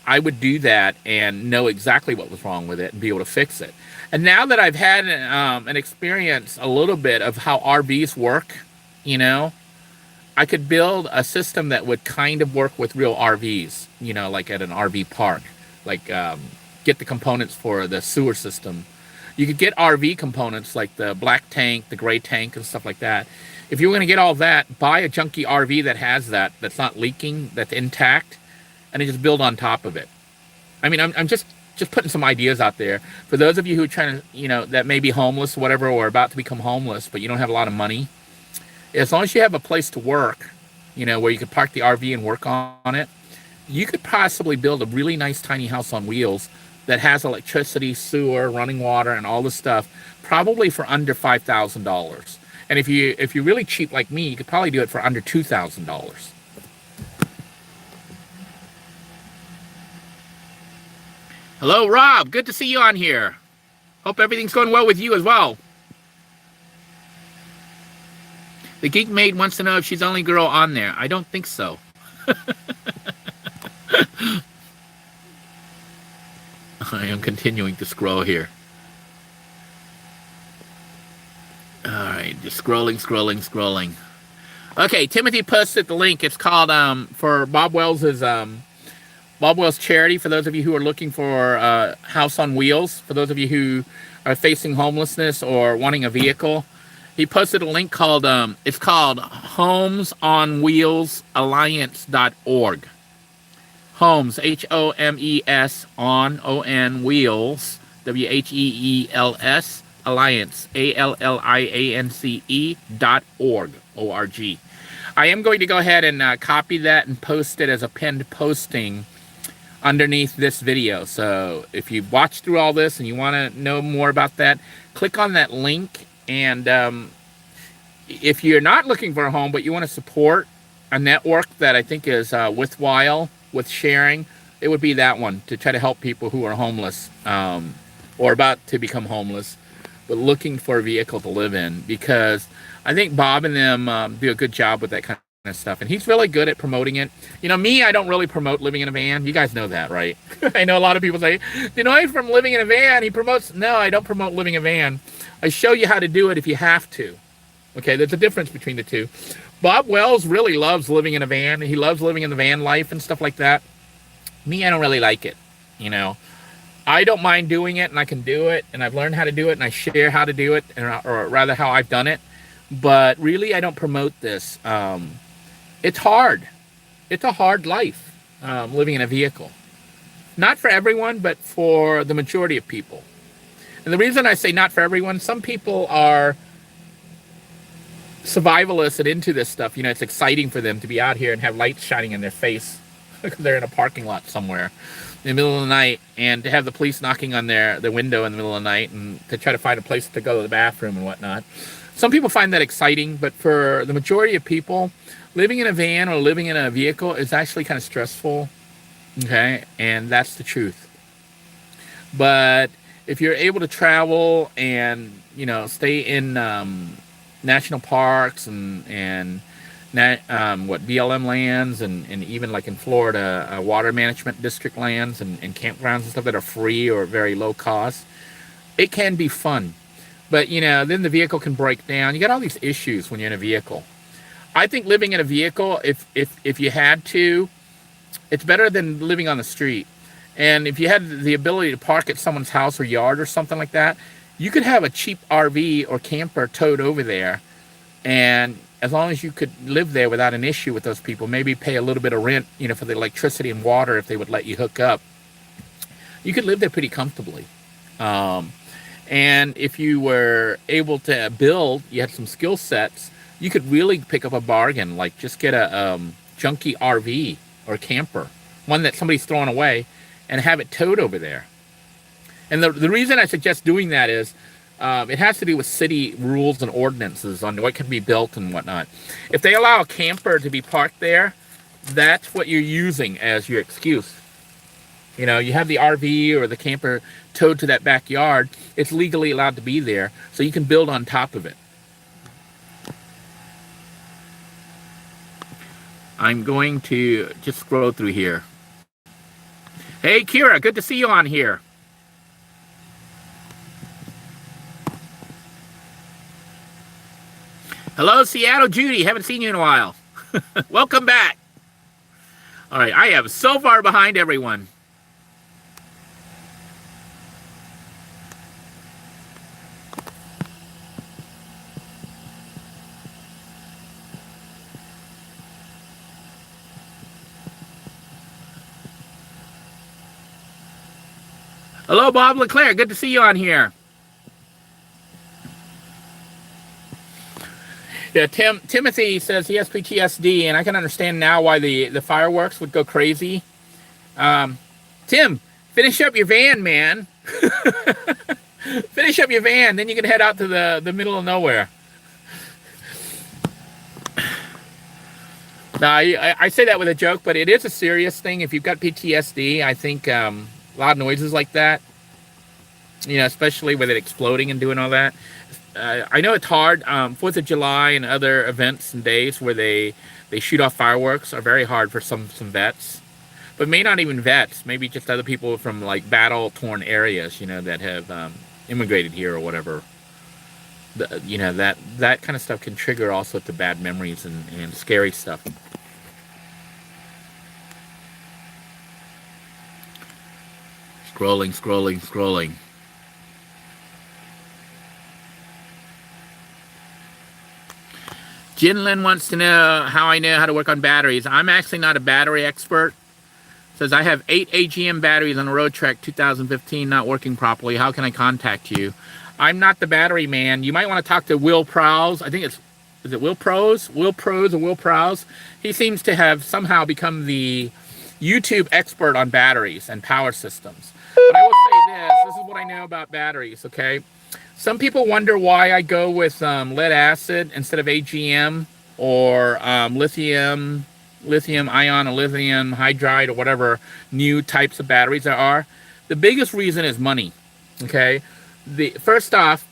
I would do that and know exactly what was wrong with it and be able to fix it. And now that I've had an experience a little bit of how RVs work, you know, I could build a system that would kind of work with real RVs, you know, like at an RV park, like get the components for the sewer system. You could get RV components like the black tank, the gray tank, and stuff like that. If you were going to get all that, buy a junky RV that has that, that's not leaking, that's intact, and then just build on top of it. I mean, I'm just putting some ideas out there. For those of you who are trying to, you know, that may be homeless, whatever, or about to become homeless, but you don't have a lot of money, as long as you have a place to work, you know, where you could park the RV and work on it, you could possibly build a really nice tiny house on wheels that has electricity, sewer, running water, and all this stuff, probably for under $5,000. And if you're really cheap like me, you could probably do it for under $2,000. Hello, Rob. Good to see you on here. Hope everything's going well with you as well. The Geek Maid wants to know if she's the only girl on there. I don't think so. I am continuing to scroll here. All right, just scrolling. Okay, Timothy posted the link. It's called for Bob Wells's Bob Wells Charity. For those of you who are looking for House on Wheels, for those of you who are facing homelessness or wanting a vehicle, he posted a link called it's called HomesOnWheelsAlliance.org. Homes, HOMES, on Wheels, WHEELS, Alliance, ALLIANCE.org, ORG. I am going to go ahead and copy that and post it as a pinned posting underneath this video. So if you've watched through all this and you want to know more about that, click on that link. And if you're not looking for a home, but you want to support a network that I think is worthwhile with sharing, it would be that one, to try to help people who are homeless or about to become homeless, but looking for a vehicle to live in. Because I think Bob and them do a good job with that kind of stuff. And he's really good at promoting it. You know, me, I don't really promote living in a van. You guys know that, right? I know a lot of people say, Denoy from living in a van, he promotes. No, I don't promote living in a van. I show you how to do it if you have to. Okay, there's a difference between the two. Bob Wells really loves living in a van. He loves living in the van life and stuff like that. Me, I don't really like it. You know, I don't mind doing it, and I can do it, and I've learned how to do it, and I share how to do it, or rather how I've done it. But really, I don't promote this. It's hard. It's a hard life, living in a vehicle. Not for everyone, but for the majority of people. And the reason I say not for everyone, some people are survivalists and into this stuff. You know, it's exciting for them to be out here and have lights shining in their face because they're in a parking lot somewhere in the middle of the night, and to have the police knocking on their window in the middle of the night, and to try to find a place to go to the bathroom and whatnot. Some people find that exciting, but for the majority of people, living in a van or living in a vehicle is actually kind of stressful. Okay, and that's the truth. But if you're able to travel and, you know, stay in national parks and BLM lands, and even like in Florida, water management district lands and campgrounds and stuff that are free or very low cost, it can be fun. But, you know, then the vehicle can break down. You got all these issues when you're in a vehicle. I think living in a vehicle, if you had to, it's better than living on the street. And if you had the ability to park at someone's house or yard or something like that, You could have a cheap RV or camper towed over there, and as long as you could live there without an issue with those people, maybe pay a little bit of rent, for the electricity and water if they would let you hook up, you could live there pretty comfortably. Um, and if you were able to build, you had some skill sets, you could really pick up a bargain, like just get a junky RV or camper, one that somebody's throwing away, and have it towed over there. And the reason I suggest doing that is it has to do with city rules and ordinances on what can be built and whatnot. If they allow a camper to be parked there, that's what you're using as your excuse. You have the RV or the camper towed to that backyard, it's legally allowed to be there, so you can build on top of it. I'm going to just scroll through here. Hey, Kira, good to see you on here. Hello, Seattle Judy. Haven't seen you in a while. Welcome back. All right, I am so far behind everyone. Hello, Bob LeClaire. Good to see you on here. Yeah, Timothy says he has PTSD, and I can understand now why the fireworks would go crazy. Tim, finish up your van, man. Finish up your van, then you can head out to the middle of nowhere. No, I say that with a joke, but it is a serious thing. If you've got PTSD, I think loud noises like that, especially with it exploding and doing all that. I know it's hard. 4th of July and other events and days where they shoot off fireworks are very hard for some vets. But may not even vets, maybe just other people from like battle-torn areas, that have immigrated here or whatever. That kind of stuff can trigger all sorts of bad memories and scary stuff. Scrolling. Jinlin wants to know how I know how to work on batteries. I'm actually not a battery expert. Says I have 8 AGM batteries on a Road Trek 2015 not working properly. How can I contact you? I'm not the battery man. You might want to talk to Will Prowse. I think is it Will Prowse? Will Prowse? He seems to have somehow become the YouTube expert on batteries and power systems. But I will say this is what I know about batteries, okay? Some people wonder why I go with lead acid instead of AGM or lithium ion or lithium hydride or whatever new types of batteries there are. The biggest reason is money, okay? First off,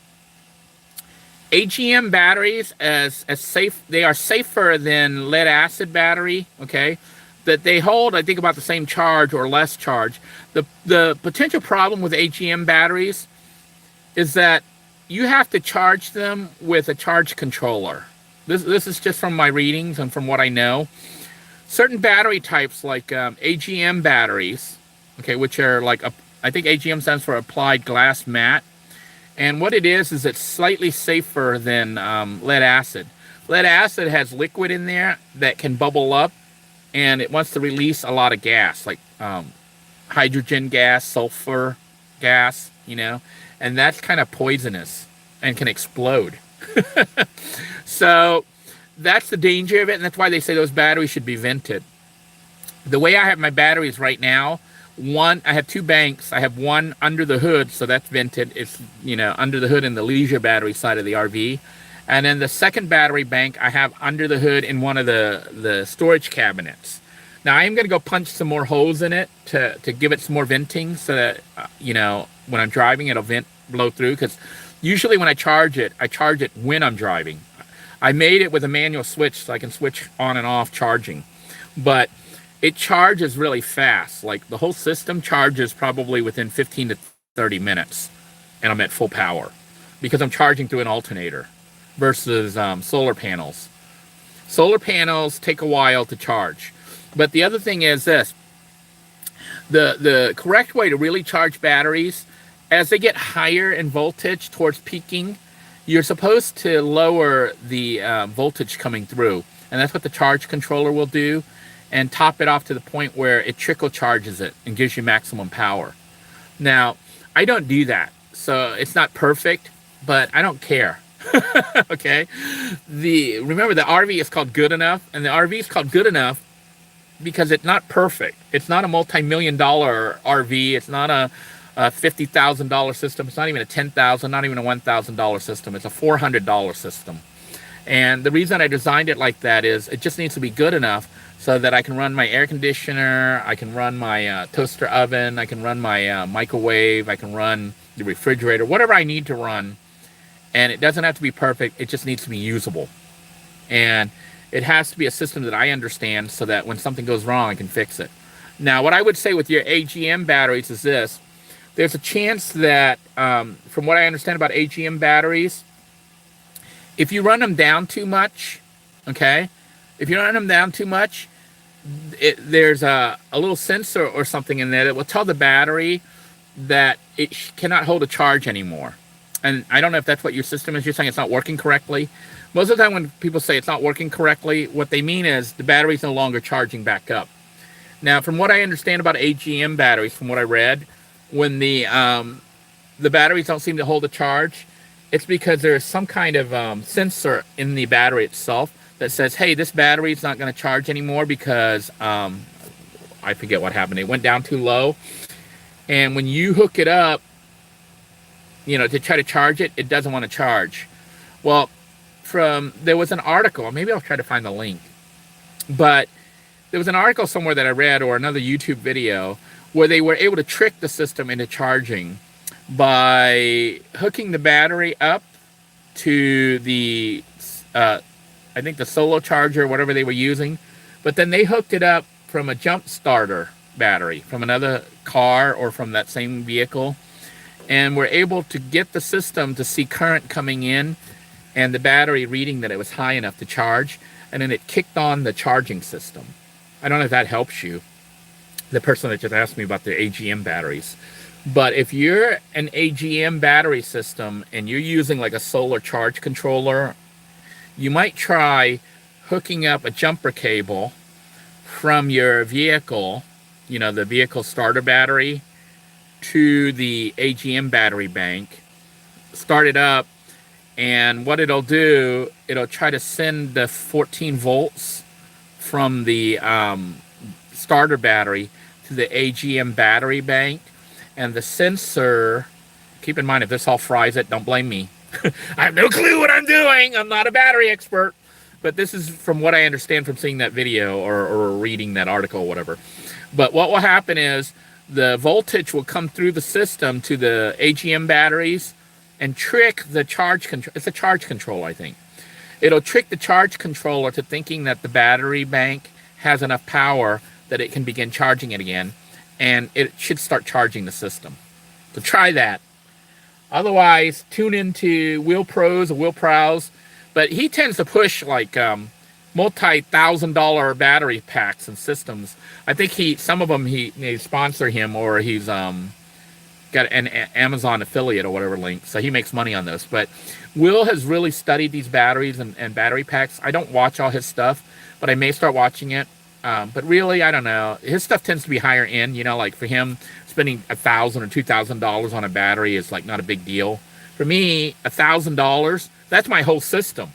AGM batteries they are safer than lead acid battery, okay? That they hold, I think, about the same charge or less charge. The potential problem with AGM batteries is that you have to charge them with a charge controller. This is just from my readings and from what I know. Certain battery types like AGM batteries, okay, which are like, I think AGM stands for Applied Glass Mat. And what it is it's slightly safer than lead acid. Lead acid has liquid in there that can bubble up, and it wants to release a lot of gas, like hydrogen gas, sulfur gas, and that's kind of poisonous and can explode. So that's the danger of it, and that's why they say those batteries should be vented. The way I have my batteries right now, I have 2 banks. I have one under the hood, so that's vented. It's, under the hood in the leisure battery side of the RV. And then the second battery bank I have under the hood in one of the storage cabinets. Now, I am going to go punch some more holes in it to give it some more venting so that, when I'm driving, it'll blow through. Because usually when I charge it when I'm driving. I made it with a manual switch so I can switch on and off charging. But it charges really fast. Like the whole system charges probably within 15 to 30 minutes. And I'm at full power. Because I'm charging through an alternator versus solar panels. Solar panels take a while to charge. But the other thing is this. The correct way to really charge batteries as they get higher in voltage towards peaking, you're supposed to lower the voltage coming through. And that's what the charge controller will do, and top it off to the point where it trickle charges it and gives you maximum power. Now, I don't do that, so it's not perfect, but I don't care. Okay? Remember, the RV is called Good Enough, and the RV is called Good Enough because it's not perfect. It's not a multi-million-dollar RV. It's not a $50,000 system. It's not even a $10,000, not even a $1,000 system. It's a $400 system. And the reason I designed it like that is it just needs to be good enough so that I can run my air conditioner, I can run my toaster oven, I can run my microwave, I can run the refrigerator, whatever I need to run. And it doesn't have to be perfect. It just needs to be usable. And it has to be a system that I understand so that when something goes wrong, I can fix it. Now, what I would say with your AGM batteries is this. There's a chance that, from what I understand about AGM batteries, if you run them down too much, okay? If you run them down too much, there's a little sensor or something in there that will tell the battery that it cannot hold a charge anymore. And I don't know if that's what your system is. You're saying it's not working correctly. Most of the time when people say it's not working correctly, what they mean is the battery's no longer charging back up. Now, from what I understand about AGM batteries, from what I read, when the batteries don't seem to hold a charge, it's because there's some kind of sensor in the battery itself that says, hey, this battery is not going to charge anymore because I forget what happened. It went down too low. And when you hook it up, to try to charge it, it doesn't want to charge. Well, there was an article, maybe I'll try to find the link, but there was an article somewhere that I read, or another YouTube video, where they were able to trick the system into charging by hooking the battery up to the, I think the solo charger, whatever they were using, but then they hooked it up from a jump starter battery from another car or from that same vehicle, and were able to get the system to see current coming in and the battery reading that it was high enough to charge, and then it kicked on the charging system. I don't know if that helps you, the person that just asked me about the AGM batteries. But if you're an AGM battery system and you're using like a solar charge controller, you might try hooking up a jumper cable from your vehicle, the vehicle starter battery, to the AGM battery bank, start it up, and what it'll do, it'll try to send the 14 volts from the starter battery to the AGM battery bank, and the sensor, keep in mind, if this all fries it, don't blame me. I have no clue what I'm doing. I'm not a battery expert, but this is from what I understand from seeing that video or reading that article or whatever. But what will happen is the voltage will come through the system to the AGM batteries and trick the charge control. It's a charge control, I think. It'll trick the charge controller to thinking that the battery bank has enough power that it can begin charging it again, and it should start charging the system. So try that. Otherwise, tune into Will Pros or Will Prowse, but he tends to push like multi-$1,000 battery packs and systems. I think some of them he sponsor him, or he's got an Amazon affiliate or whatever link, so he makes money on this. But Will has really studied these batteries and battery packs. I don't watch all his stuff, but I may start watching it. But really, I don't know. His stuff tends to be higher end. Like for him, spending $1,000 or $2,000 on a battery is like not a big deal. For me, $1,000, that's my whole system.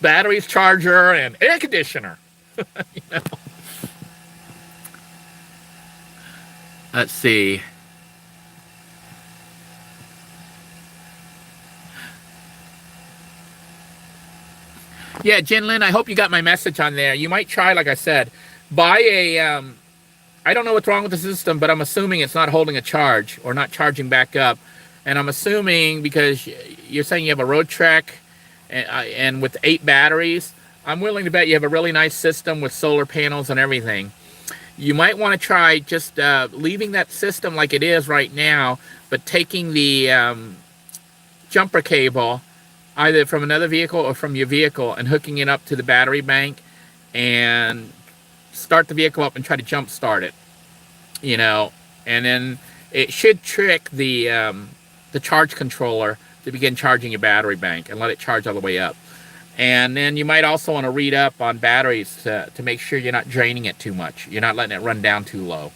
Batteries, charger, and air conditioner. Let's see. Yeah, Jen Lynn, I hope you got my message on there. You might try, like I said, buy a, I don't know what's wrong with the system, but I'm assuming it's not holding a charge or not charging back up. And I'm assuming, because you're saying you have a Road Trek and with 8 batteries, I'm willing to bet you have a really nice system with solar panels and everything. You might want to try just leaving that system like it is right now, but taking the jumper cable, either from another vehicle or from your vehicle, and hooking it up to the battery bank and start the vehicle up and try to jump start it. And then it should trick the charge controller to begin charging your battery bank and let it charge all the way up. And then you might also want to read up on batteries to make sure you're not draining it too much. You're not letting it run down too low.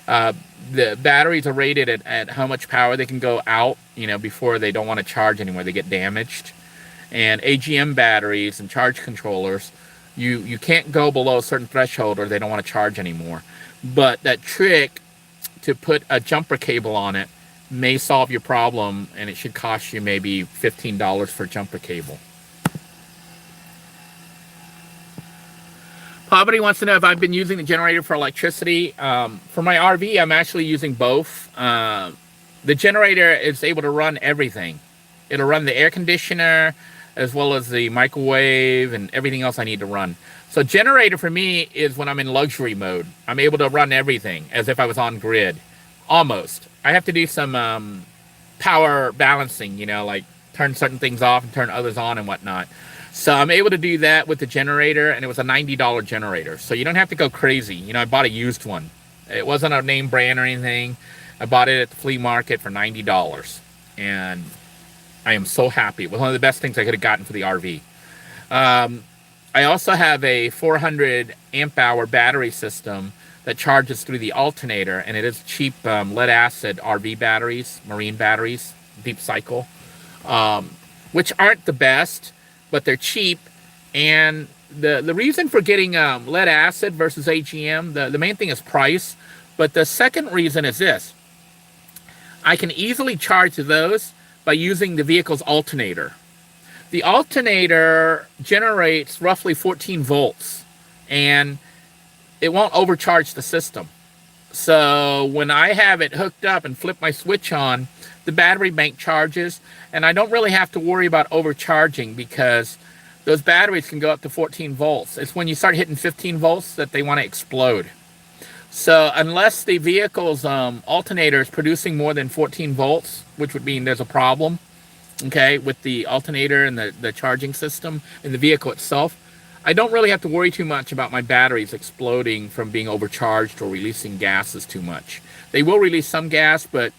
The batteries are rated at how much power they can go out, before they don't want to charge anymore. They get damaged. And AGM batteries and charge controllers, you can't go below a certain threshold or they don't want to charge anymore. But that trick to put a jumper cable on it may solve your problem, and it should cost you maybe $15 for a jumper cable. Poverty wants to know if I've been using the generator for electricity. For my RV, I'm actually using both. The generator is able to run everything. It'll run the air conditioner as well as the microwave and everything else I need to run. So generator for me is when I'm in luxury mode. I'm able to run everything as if I was on grid. Almost. I have to do some power balancing, like turn certain things off and turn others on and whatnot. So I'm able to do that with the generator, and it was a $90 generator. So you don't have to go crazy. I bought a used one. It wasn't a name brand or anything. I bought it at the flea market for $90. And I am so happy. It was one of the best things I could have gotten for the RV. I also have a 400 amp hour battery system that charges through the alternator, and it is cheap lead acid RV batteries, marine batteries, deep cycle, which aren't the best, but they're cheap. And the reason for getting lead acid versus AGM, the main thing is price, but the second reason is this. I can easily charge those by using the vehicle's alternator. The alternator generates roughly 14 volts, and it won't overcharge the system. So when I have it hooked up and flip my switch on, the battery bank charges, and I don't really have to worry about overcharging because those batteries can go up to 14 volts. It's when you start hitting 15 volts that they want to explode. So unless the vehicle's alternator is producing more than 14 volts, which would mean there's a problem, okay, with the alternator and the charging system in the vehicle itself, I don't really have to worry too much about my batteries exploding from being overcharged or releasing gases too much. They will release some gas, but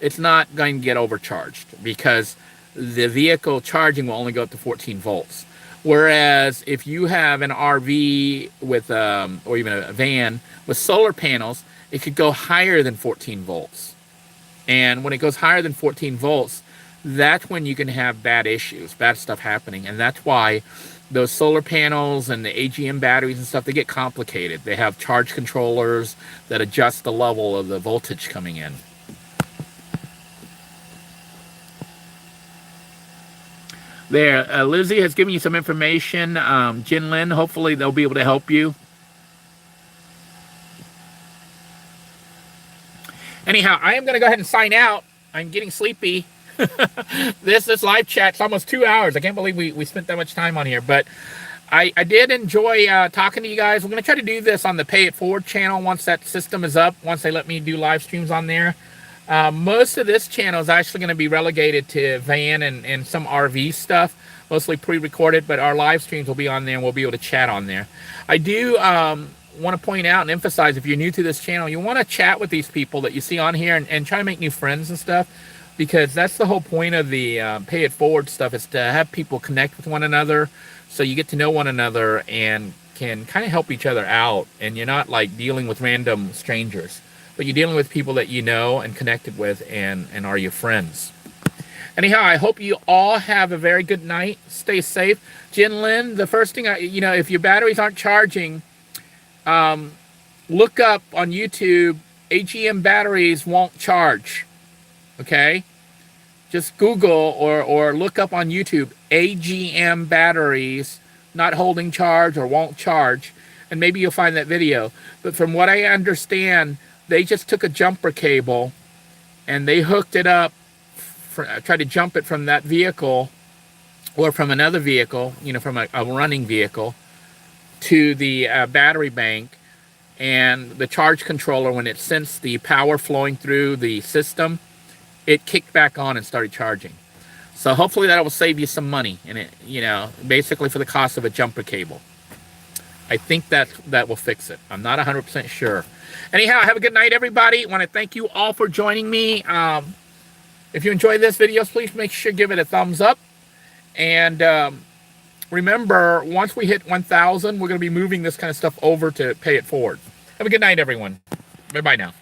it's not going to get overcharged because the vehicle charging will only go up to 14 volts. Whereas if you have an RV with, or even a van with solar panels, it could go higher than 14 volts. And when it goes higher than 14 volts, that's when you can have bad issues, bad stuff happening. And that's why those solar panels and the AGM batteries and stuff, they get complicated. They have charge controllers that adjust the level of the voltage coming in. There, Lizzie has given you some information. Jin Lin, hopefully they'll be able to help you. Anyhow, I am going to go ahead and sign out. I'm getting sleepy. This live chat's almost 2 hours. I can't believe we spent that much time on here. But I did enjoy talking to you guys. We're going to try to do this on the Pay It Forward channel once that system is up, once they let me do live streams on there. Most of this channel is actually going to be relegated to van and some RV stuff, mostly pre-recorded, but our live streams will be on there and we'll be able to chat on there. I do want to point out and emphasize, if you're new to this channel, you want to chat with these people that you see on here and try to make new friends and stuff, because that's the whole point of the Pay It Forward stuff, is to have people connect with one another so you get to know one another and can kind of help each other out, and you're not like dealing with random strangers, but you're dealing with people that you know and connected with and are your friends. Anyhow, I hope you all have a very good night. Stay safe. Jin Lin, the first thing, if your batteries aren't charging, look up on YouTube, AGM batteries won't charge. Okay? Just Google or look up on YouTube, AGM batteries not holding charge or won't charge, and maybe you'll find that video. But from what I understand, they just took a jumper cable and they hooked it up, tried to jump it from that vehicle or from another vehicle, from a running vehicle to the battery bank, and the charge controller, when it sensed the power flowing through the system, it kicked back on and started charging. So hopefully that will save you some money, and it, basically for the cost of a jumper cable. I think that will fix it. I'm not 100% sure. Anyhow, have a good night, everybody. I want to thank you all for joining me. If you enjoyed this video, please make sure to give it a thumbs up. And remember, once we hit 1,000, we're going to be moving this kind of stuff over to pay it forward. Have a good night, everyone. Bye-bye now.